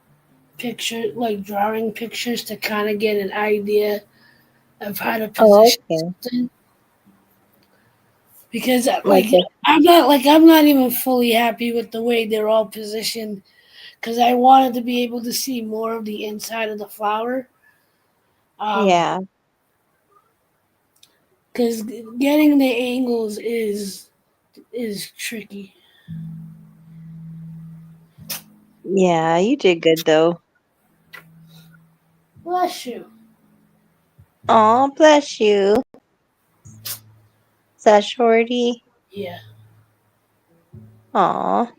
picture, like drawing pictures to kind of get an idea of how to Oh, position okay. something. Because Like the, I'm not even fully happy with the way they're all positioned. Because I wanted to be able to see more of the inside of the flower. Um, yeah. because getting the angles is tricky. Yeah, you did good though. Bless you. Oh, bless you. Is that shorty? Yeah. Aw.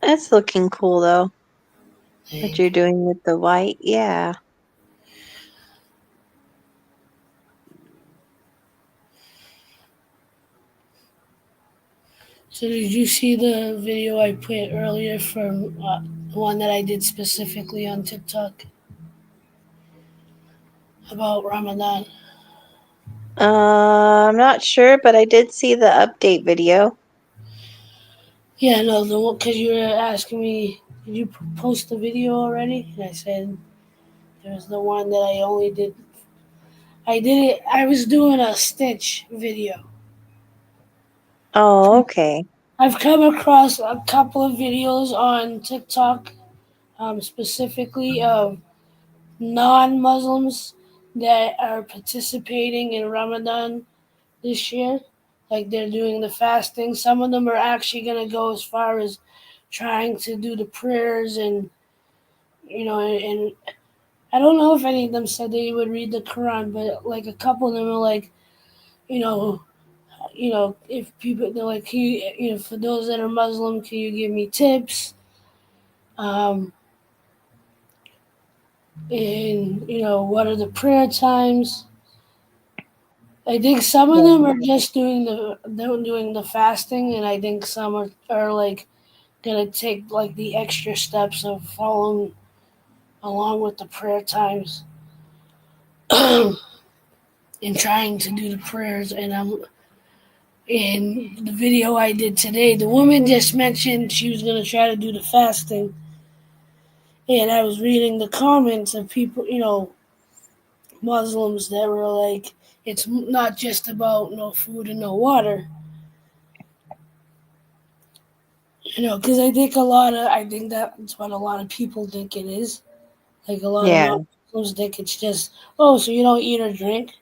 That's looking cool though. What you're Thank you. doing with the white. Yeah. So did you see the video I put earlier from The one that I did specifically on TikTok about Ramadan. I'm not sure, but I did see the update video. Yeah, no, the one because you were asking me, did you post the video already? And I said there was the one that I only did. I did it. I was doing a Stitch video. Oh, okay. I've come across a couple of videos on TikTok, specifically of non-Muslims that are participating in Ramadan this year. Like they're doing the fasting. Some of them are actually going to go as far as trying to do the prayers and and I don't know if any of them said they would read the Quran, but like a couple of them are like, you know, if people they're like, can you, for those that are Muslim, can you give me tips? Um, and what are the prayer times? I think some of them Yeah. are just doing the fasting, and I think some are like gonna take like the extra steps of following along with the prayer times and trying to do the prayers. And in the video I did today, the woman just mentioned she was gonna try to do the fasting, and I was reading the comments of people, Muslims that were like, it's not just about no food and no water. Because I think that's what a lot of people think it is. Like a lot of Yeah. non-Muslims think it's just, oh, so you don't eat or drink,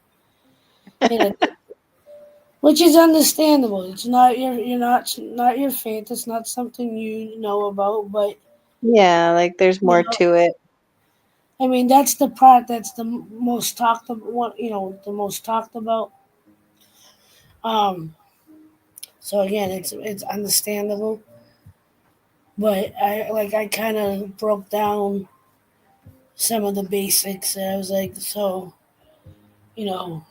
you know, which is understandable. It's not you're not your faith. It's not something you know about, but Yeah, like there's you more know, to it. I mean, that's the part that's the most talked about. The most talked about. Um, so again, it's understandable, but I kind of broke down some of the basics. And I was like, so you know,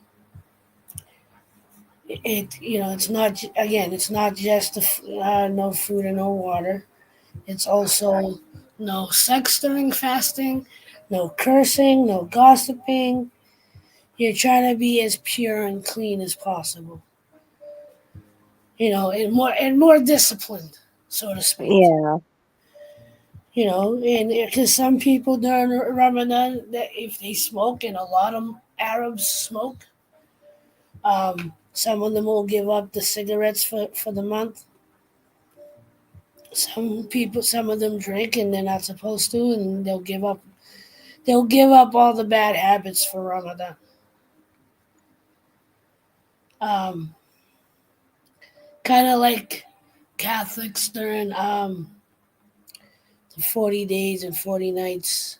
it's not again, it's not just no food and no water. It's also no sex during fasting, no cursing, no gossiping. You're trying to be as pure and clean as possible. And more disciplined, so to speak. Yeah. And because some people during Ramadan, that if they smoke, and a lot of Arabs smoke, some of them will give up the cigarettes for the month. Some of them drink and they're not supposed to, and they'll give up. They'll give up all the bad habits for Ramadan. Um, Kind of like Catholics during the 40 days and 40 nights.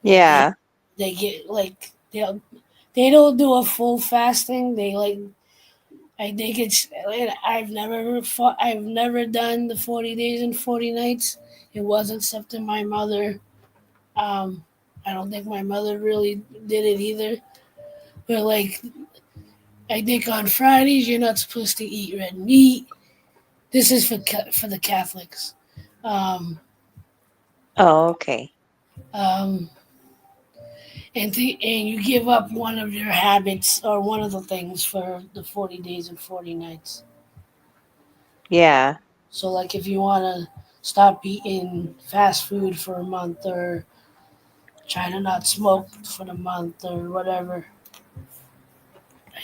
Like Yeah. they get like they don't do a full fasting. They like I think it's I've never done the 40 days and 40 nights. It wasn't something my mother. Um, I don't think my mother really did it either. But like I think on Fridays you're not supposed to eat red meat. This is for the Catholics. Um, Oh, okay. um, and you give up one of your habits or one of the things for the 40 days and 40 nights. Yeah. So, like, if you want to stop eating fast food for a month or try to not smoke for the month or whatever, I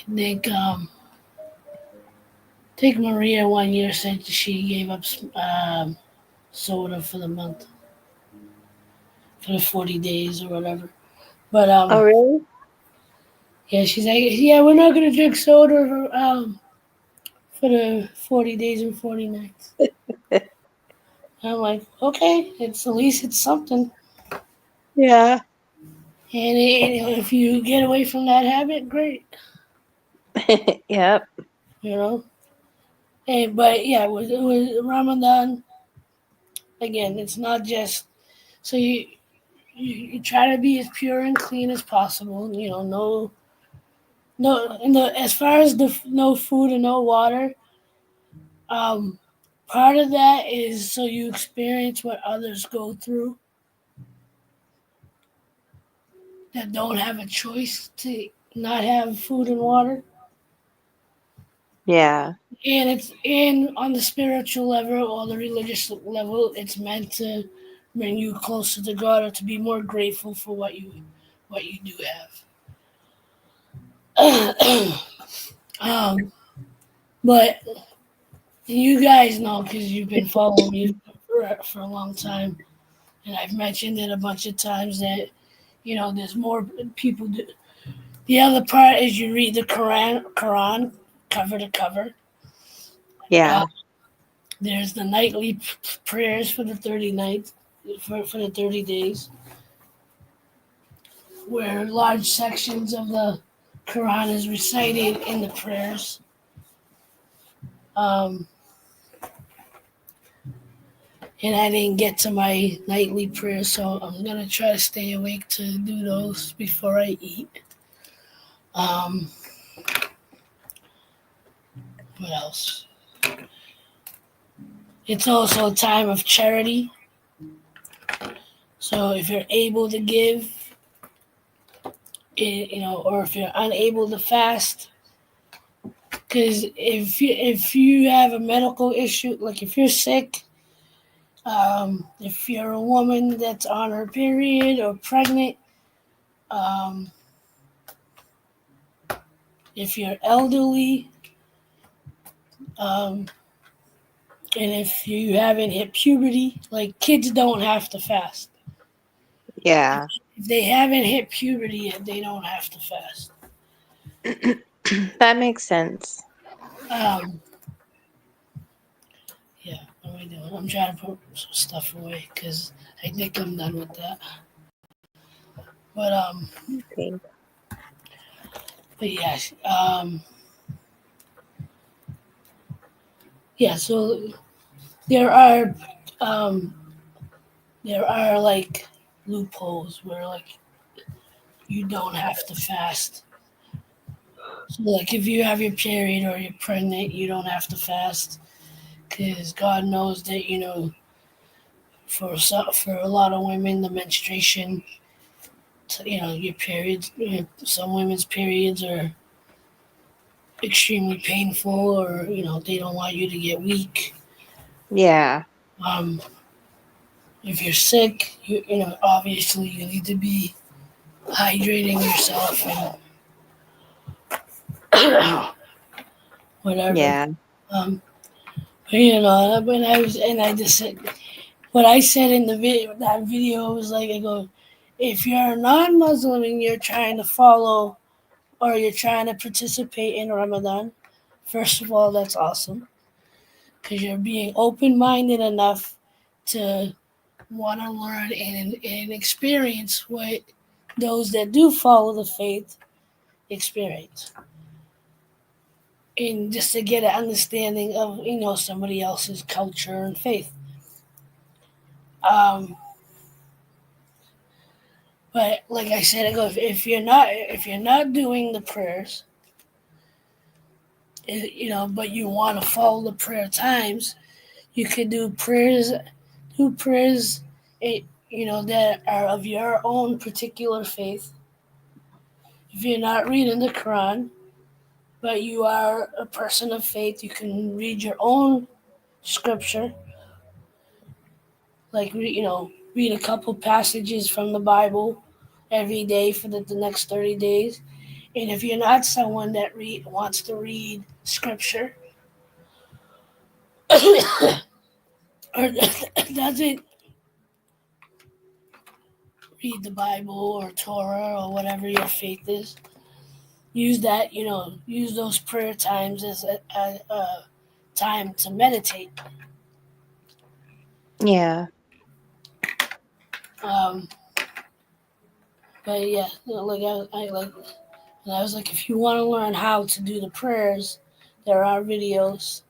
think Maria one year said she gave up soda for the month, for the 40 days or whatever. But Oh, really? yeah, she's like, yeah, we're not gonna drink soda for the 40 days and 40 nights. I'm like, okay, it's at least it's something. Yeah. And if you get away from that habit, great, Yep. you know. But yeah, with Ramadan, again, it's not just so you try to be as pure and clean as possible. No, as far as the no food and no water, um, Part of that is so you experience what others go through that don't have a choice to not have food and water. Yeah. And it's and on the spiritual level or the religious level, it's meant to bring you closer to God or to be more grateful for what you do have. But you guys know because you've been following me for a long time, and I've mentioned it a bunch of times that there's more people. The other part is you read the Quran cover to cover. Uh, Yeah. there's the nightly prayers for the 30 nights, for the 30 days, where large sections of the Quran is recited in the prayers. Um, and I didn't get to my nightly prayers, so I'm gonna try to stay awake to do those before I eat. Um, what else? It's also a time of charity. So if you're able to give, or if you're unable to fast, because if you have a medical issue, like if you're sick, if you're a woman that's on her period or pregnant, um, if you're elderly, um, and if you haven't hit puberty, like kids don't have to fast. Yeah. If they haven't hit puberty yet, they don't have to fast. That makes sense. Um, yeah, what am I doing? I'm trying to put some stuff away because I think I'm done with that. But Okay. but yes, yeah. So there are um, there are like loopholes where like you don't have to fast. So like if you have your period or you're pregnant, you don't have to fast because God knows that for a lot of women the menstruation, your periods, some women's periods are extremely painful, or they don't want you to get weak. Yeah. Um, if you're sick, obviously you need to be hydrating yourself and whatever. Yeah. Um, but, when I just said what I said in the video, that video was like, I go, if you're a non-Muslim and you're trying to follow or you're trying to participate in Ramadan, first of all, that's awesome because you're being open-minded enough to want to learn and experience what those that do follow the faith experience, and just to get an understanding of somebody else's culture and faith. Um, but like I said, I go if you're not doing the prayers, but you want to follow the prayer times, you could do prayers, eh, that are of your own particular faith. If you're not reading the Quran, but you are a person of faith, you can read your own scripture, like read a couple passages from the Bible every day for the next 30 days. And if you're not someone that wants to read scripture or doesn't read the Bible or Torah or whatever your faith is, use those prayer times as a time to meditate. Yeah. Um, but yeah, I was like, if you want to learn how to do the prayers, there are videos.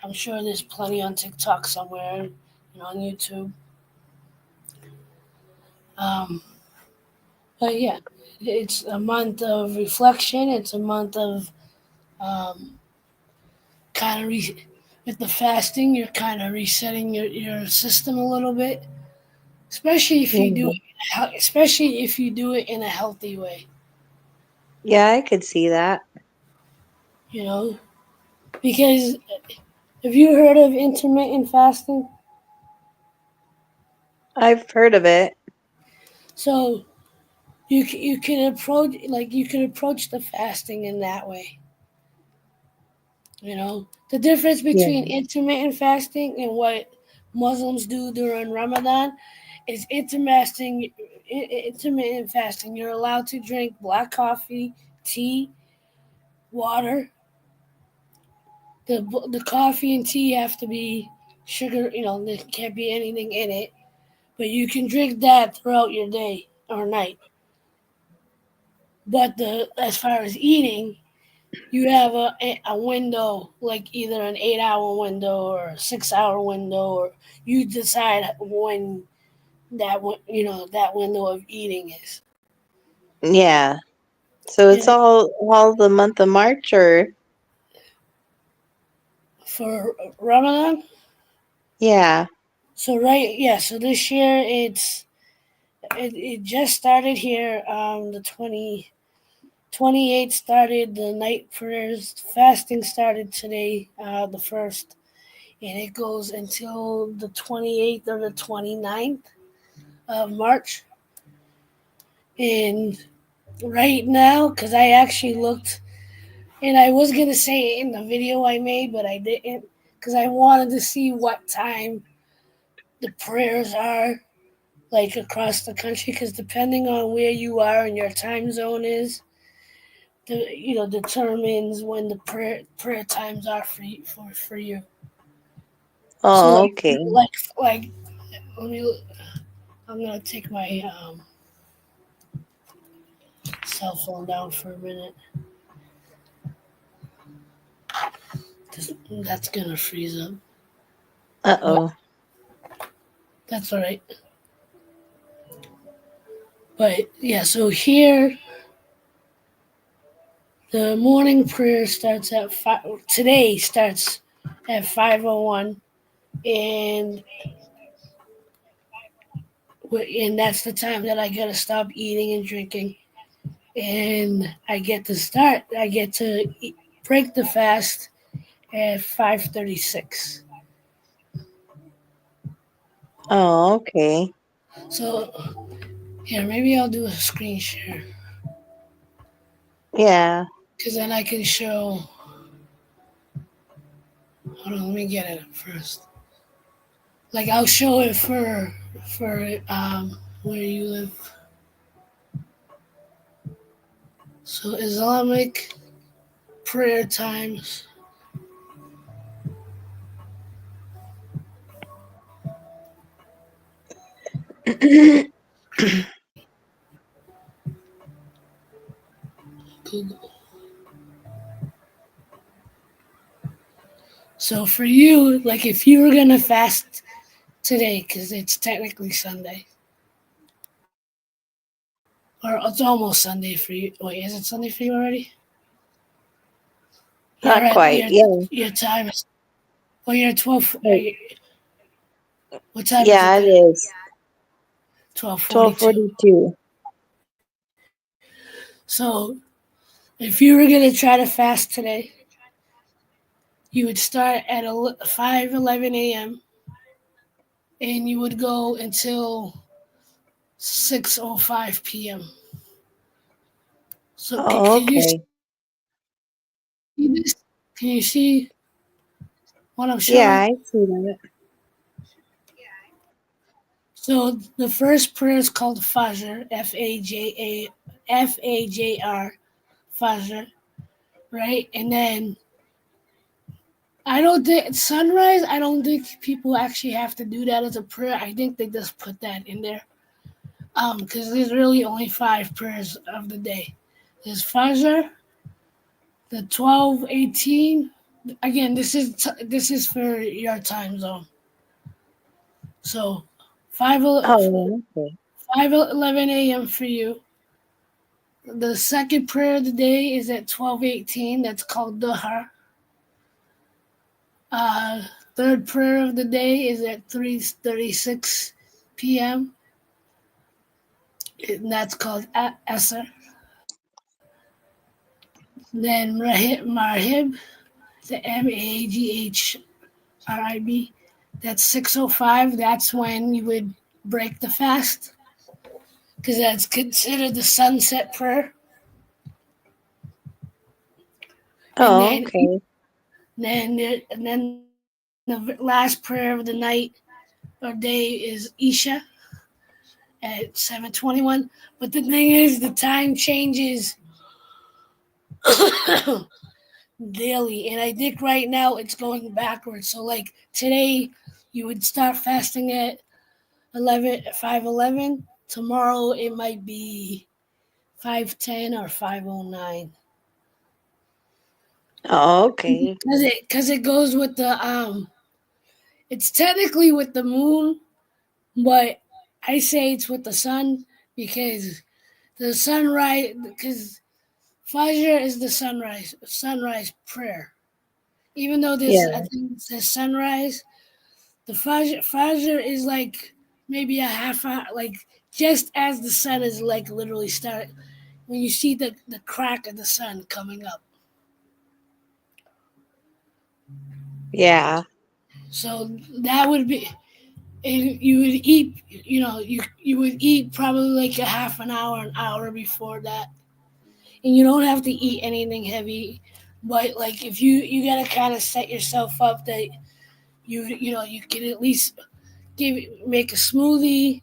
I'm sure there's plenty on TikTok somewhere, on YouTube. Um, but yeah, it's a month of reflection. It's a month of um, kind of with the fasting, you're kind of resetting your system a little bit, especially if you do Yeah. it, especially if you do it in a healthy way. Yeah, I could see that. You know, because have you heard of intermittent fasting? I've heard of it. So you can approach the fasting in that way. You know, the difference Yeah. between intermittent fasting and what Muslims do during Ramadan is intermittent fasting. You're allowed to drink black coffee, tea, water. The coffee and tea have to be sugar. You know, there can't be anything in it, but you can drink that throughout your day or night. But the as far as eating, you have a window, like either an 8 hour window or a 6 hour window, or you decide when that window of eating is. Yeah. So You it's know, all the month of March, or for Ramadan. yeah. So right, yeah. So this year it just started here. The 28th started the night prayers. Fasting started today, the first, and it goes until the 28th or the 29th of March. And right now, because I actually looked, and I was going to say it in the video I made, but I didn't, because I wanted to see what time the prayers are, like across the country, because depending on where you are and your time zone is, determines when the prayer times are for you. So Oh, okay. like let me. I'm gonna take my cell phone down for a minute. That's gonna freeze up, but Uh-oh. that's all right. But yeah, so here the morning prayer starts at five. Today starts at 5:01, and and that's the time that I gotta stop eating and drinking, and I get to start. I get to break the fast at 5:36. Oh, okay. So here, maybe I'll do a screen share Yeah. because then I can show. Hold on, let me get it first. Like I'll show it for where you live. So Islamic prayer times. Google. So for you, like if you were gonna fast today, because it's technically Sunday, or it's almost Sunday for you. Wait, is it Sunday for you already? You're Not at quite. Yeah. your time is. Well, you're 12. Like, What time is it yeah, it there? is. 12:42. 12:42. So if you were gonna try to fast today, you would start at 5:11 a.m. and you would go until 6:05 p.m. So Oh, can you see okay. this? Can you see what I'm Yeah, showing? I see that. So the first prayer is called Fajr, Fajr, Fajr, right? And then I don't think sunrise. I don't think people actually have to do that as a prayer. I think they just put that in there, because there's really only five prayers of the day. There's Fajr, the 12:18. Again, this is for your time zone. So 5 Oh, okay. 5:11 a.m. for you. The second prayer of the day is at 12:18. That's called Duha. Third prayer of the day is at 3:36 p.m. And that's called Asr. Then Marhib, the Maghrib, that's 6:05. That's when you would break the fast, because that's considered the sunset prayer. And Oh, then, okay. and then the last prayer of the night or day is Isha at 7:21. But the thing is, the time changes daily, and I think right now it's going backwards. So like today, you would start fasting at 5:11. Tomorrow it might be 5:10 or 5:09. Oh, okay. Because it goes with the it's technically with the moon, but I say it's with the sun because the sunrise, because Fajr is the sunrise prayer. Even though this, I Yeah. think it says sunrise, the Fajr is like maybe a half hour, like just as the sun is like literally starting, when you see the crack of the sun coming up. Yeah. So that would be, and you would eat, you would eat probably like a half an hour before that, and you don't have to eat anything heavy. But like if you gotta kind of set yourself up that you can at least make a smoothie,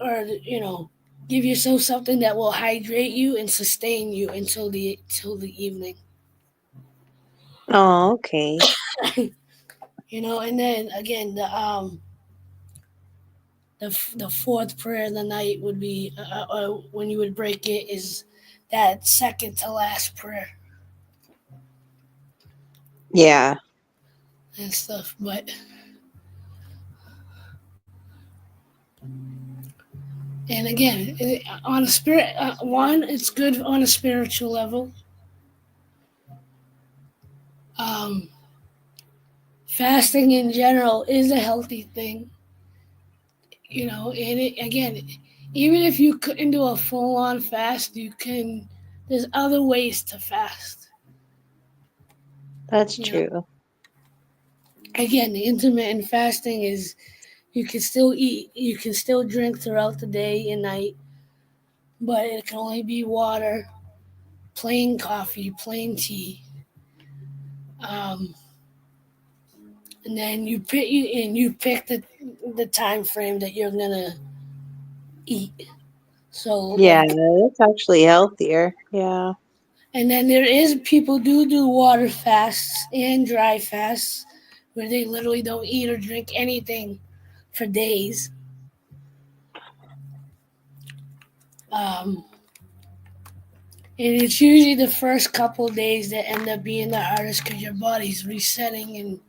or give yourself something that will hydrate you and sustain you until the evening. Oh, okay. And then again the fourth prayer of the night would be when you would break it is that second to last prayer Yeah. and stuff. But and again, on a spirit one, it's good on a spiritual level. Um, Fasting in general is a healthy thing, and again, even if you couldn't do a full on fast, you can. There's other ways to fast. That's You know, true. again, the intermittent fasting is you can still eat, you can still drink throughout the day and night, but it can only be water, plain coffee, plain tea. Um, and then you pick the time frame that you're gonna eat. So Yeah, like, that's actually healthier. Yeah. and then there is people do water fasts and dry fasts where they literally don't eat or drink anything for days. Um, and it's usually the first couple of days that end up being the hardest because your body's resetting, and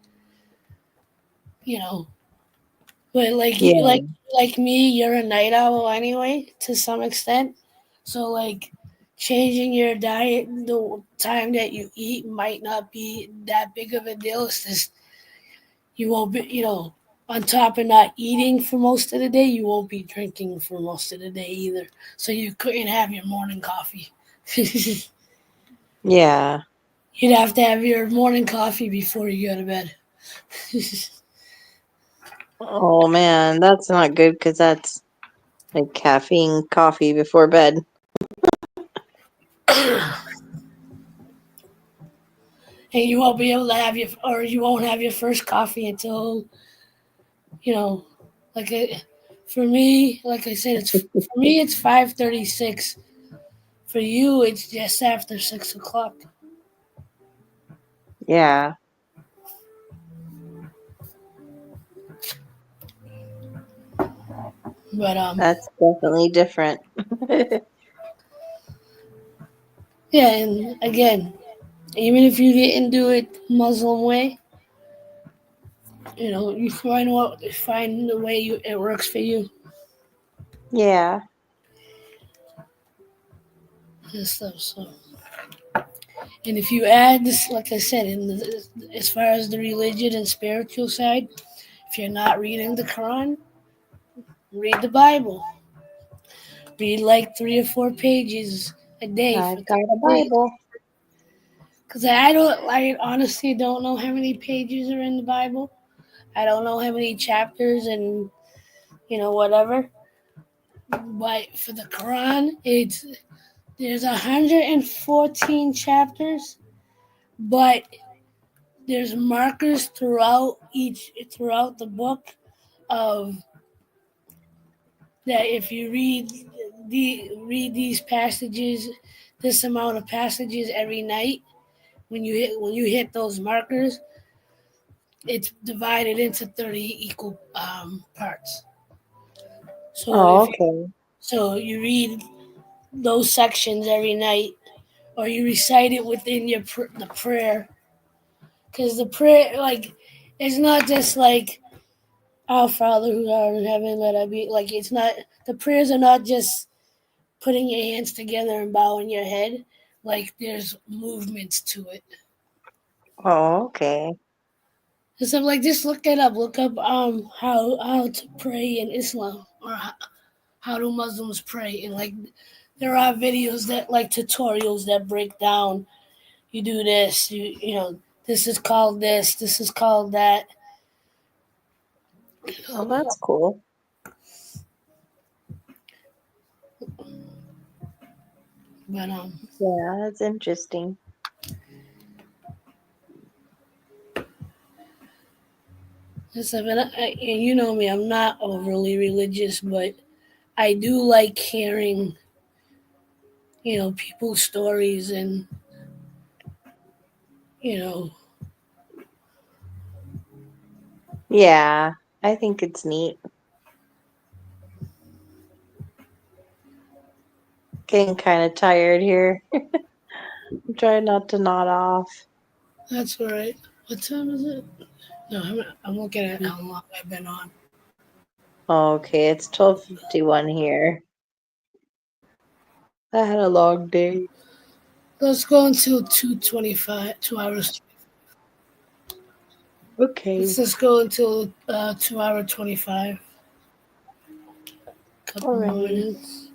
you know. But like Yeah. like me, you're a night owl anyway to some extent. So like changing your diet, the time that you eat might not be that big of a deal. It's just you won't be, on top of not eating for most of the day, you won't be drinking for most of the day either. So you couldn't have your morning coffee. Yeah. You'd have to have your morning coffee before you go to bed. Oh man, that's not good because that's like caffeine coffee before bed. And you won't be able to you won't have your first coffee until, you know, like for me, like I said, for me it's 5:36. For you, it's just after 6 o'clock. Yeah, But that's definitely different. yeah, and again, even if you didn't do it Muslim way, you find the way it works for you Yeah. and stuff. So, And if you add this, like I said, as far as the religion and spiritual side, if you're not reading the Quran, read the Bible. Read like 3 or 4 pages a day for I've got a 30 days. Bible. Because I honestly don't know how many pages are in the Bible. I don't know how many chapters and whatever. But for the Quran, there's 114 chapters, but there's markers throughout the book of that if you read these passages, this amount of passages every night, when you hit those markers, it's divided into 30 equal parts. So Oh, if you, okay. so you read those sections every night, or you recite it within the prayer, because the prayer, like, it's not just like our Father who art in heaven, let I be. Like, it's not, the prayers are not just putting your hands together and bowing your head. Like, there's movements to it. Oh, okay. So like, just look it up. Look up how to pray in Islam, or how do Muslims pray, and like, there are videos that, like, tutorials that break down. You do this. This is called this. This is called that. Oh, that's cool. But Yeah, that's interesting. listen, and you know me, I'm not overly religious, but I do like hearing, people's stories, and you know, Yeah, I think it's neat. Getting kind of tired here. I'm trying not to nod off. that's all right. What time is it? No, I'm looking at how long I've been on. Okay, it's 12:51 here. I had a long day. Let's go until 2:25, 2 hours. Okay. Let's just go until 2 hour 25. Couple more Alrighty. minutes.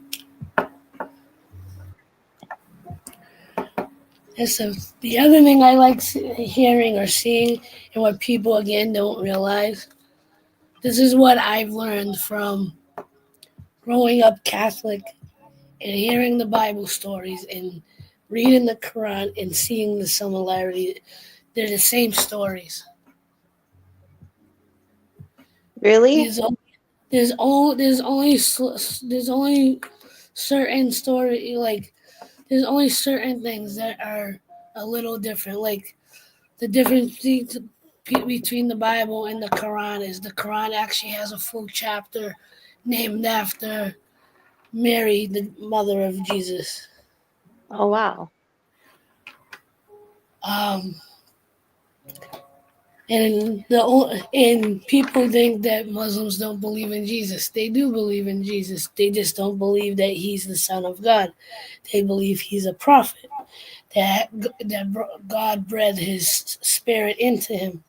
And so the other thing I like hearing or seeing, and what people again don't realize, this is what I've learned from growing up Catholic and hearing the Bible stories and reading the Quran and seeing the similarity. They're the same stories. Really? There's only there's only certain story, like, there's only certain things that are a little different. Like, the difference between the Bible and the Quran is the Quran actually has a full chapter named after Mary, the mother of Jesus. Oh, wow. Um, and people think that Muslims don't believe in Jesus. They do believe in Jesus. They just don't believe that he's the Son of God. They believe he's a prophet. That God breathed his spirit into him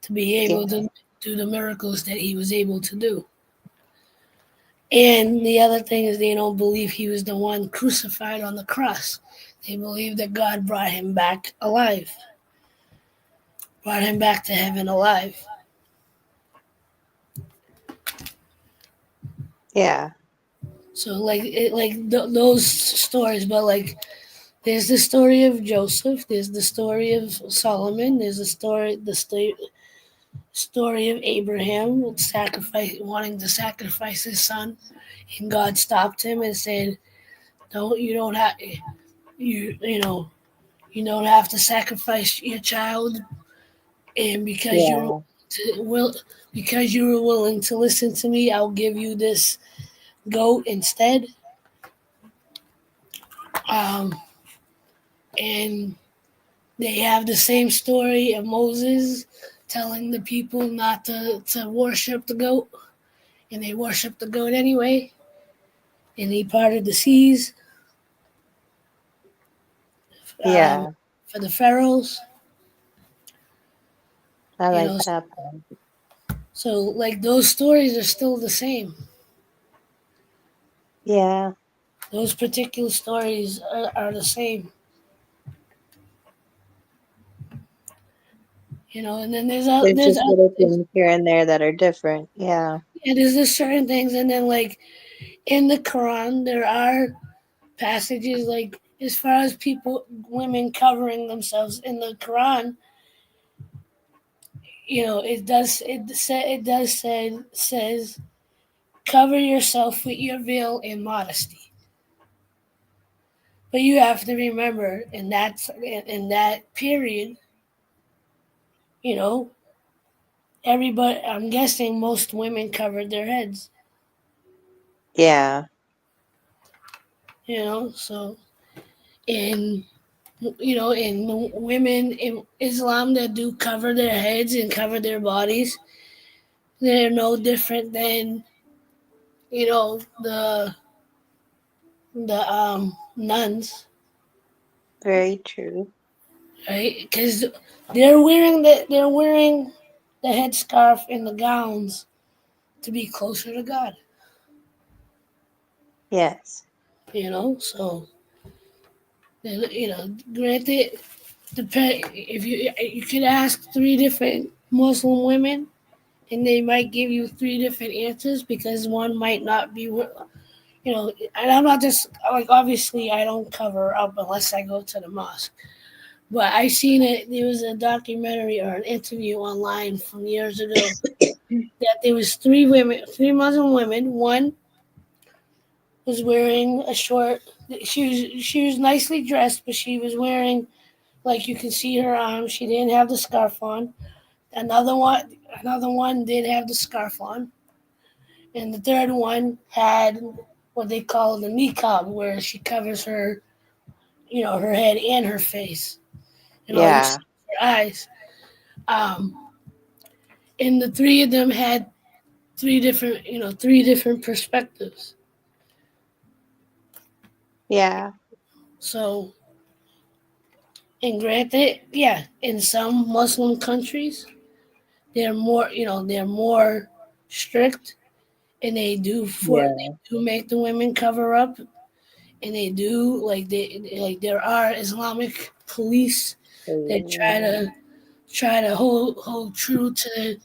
to be Yeah. able to do the miracles that he was able to do. And the other thing is, they don't believe he was the one crucified on the cross. They believe that God brought him back alive, brought him back to heaven alive. Yeah. So those stories, but like, there's the story of Joseph, there's the story of Solomon, there's the story of Abraham wanting to sacrifice his son, and God stopped him and said, "No, you don't have you know you don't have to sacrifice your child, and Yeah. because you were willing to listen to me, I'll give you this goat instead." Um, and they have the same story of Moses telling the people not to worship the goat, and they worshiped the goat anyway, and he parted the seas. Um, Yeah. for the pharaohs. I You like know, that part. so like those stories are still the same. Yeah. Those particular stories are the same. And then There's there's just little there's, things here and there that are different. Yeah. yeah, there's just certain things, and then like in the Quran there are passages like as far as women covering themselves in the Quran. It says cover yourself with your veil in modesty. But you have to remember in that period, you know, everybody. I'm guessing most women covered their heads. Yeah. So in in women in Islam that do cover their heads and cover their bodies, they're no different than the nuns, Very true. right? Because they're wearing the headscarf and the gowns to be closer to God. Yes. So granted, depend if you could ask three different Muslim women, and they might give you three different answers because one might not be. And I'm not just like obviously I don't cover up unless I go to the mosque. But I seen it. There was a documentary or an interview online from years ago that there was three Muslim women. One was wearing a short. She was nicely dressed, but she was wearing like you can see her arm. She didn't have the scarf on. Another one did have the scarf on, and the third one had what they call the niqab, where she covers her head and her face, and all you see Yeah. is her eyes. Um, and the three of them had three different perspectives. Yeah. So, and granted, yeah, in some Muslim countries, they're more strict, and they Yeah. do make the women cover up, and they do like there are Islamic police that try to hold true to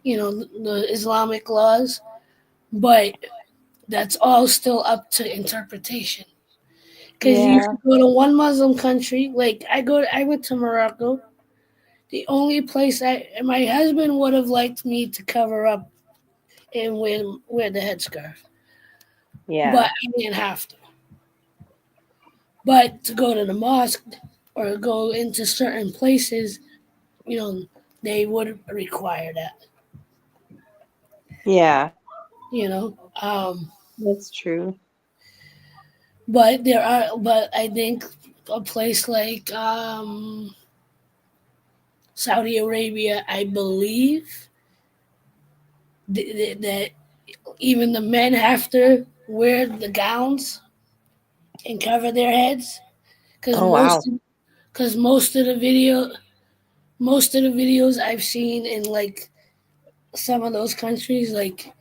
the Islamic laws, but that's all still up to interpretation. Because you Yeah. could go to one Muslim country, like I went to Morocco. The only place my husband would have liked me to cover up and wear the headscarf, but Yeah. I didn't have to. But to go to the mosque or go into certain places, you know, they would require that. Yeah. You know, That's true. but I think a place like Saudi Arabia, I believe that even the men have to wear the gowns and cover their heads because Oh wow. most of the videos I've seen in like some of those countries, like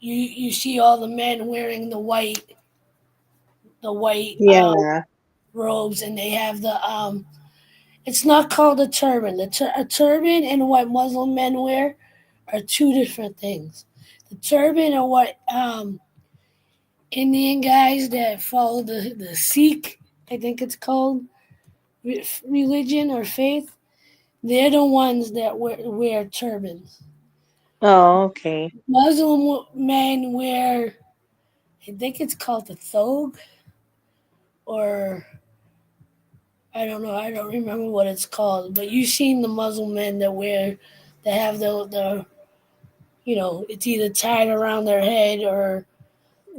you see all the men wearing the white Yeah. robes, and they have the it's not called a turban. A turban and what Muslim men wear are two different things. The turban are what Indian guys that follow the Sikh, I think it's called, religion or faith. They're the ones that wear turbans. Oh, okay. Muslim men wear, I think it's called the thobe, or I don't know. I don't remember what it's called. But you've seen the Muslim men that have the it's either tied around their head or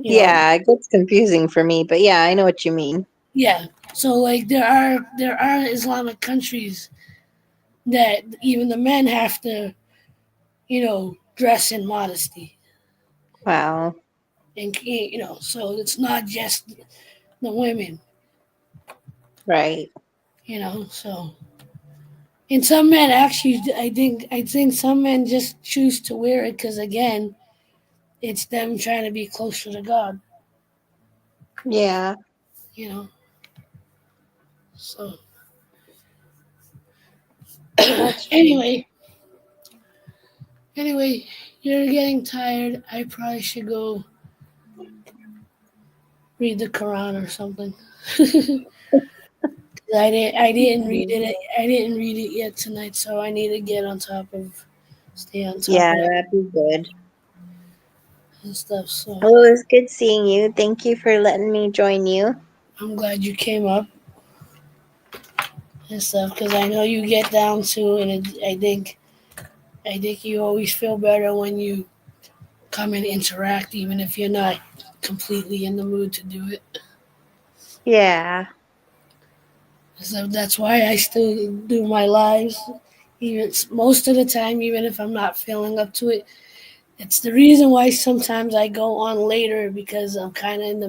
you know, Yeah, it gets confusing for me, but yeah, I know what you mean. yeah. So like there are Islamic countries that even the men have to dress in modesty, Wow. and so it's not just the women. Right. So and some men actually, I think some men just choose to wear it because again, it's them trying to be closer to God. Yeah. You know. So That's true. anyway, anyway, you're getting tired. I probably should go read the Quran or something. I didn't read Mhm. it. I didn't read it yet tonight, so I need to stay on top Yeah, of that that'd be good. and stuff. So Well, it was good seeing you. Thank you for letting me join you. I'm glad you came up and stuff because I know you get down to, and I think you always feel better when you come and interact, even if you're not completely in the mood to do it. Yeah. So that's why I still do my lives, even most of the time, even if I'm not feeling up to it. It's the reason why sometimes I go on later because I'm kind of in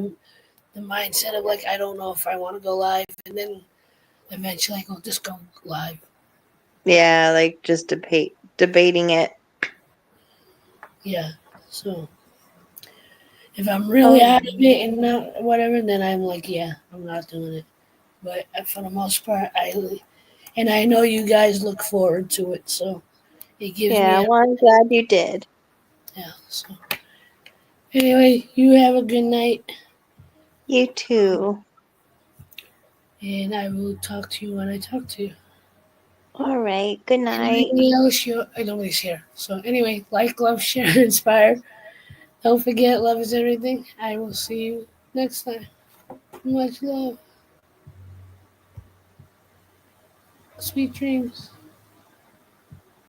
the mindset of like I don't know if I want to go live, and then eventually I go just go live. Yeah, like just debating it. Yeah. So if I'm really Oh, out of it and not whatever, then I'm like, yeah, I'm not doing it. But for the most part, I know you guys look forward to it, so it gives yeah. me a Well, I'm glad you did. yeah. So anyway, you have a good night, You too. and I will talk to you when I talk to you. All right. Good night. Anything else I don't really share. So anyway, like, love, share, inspire. Don't forget, love is everything. I will see you next time. Much love. Sweet dreams.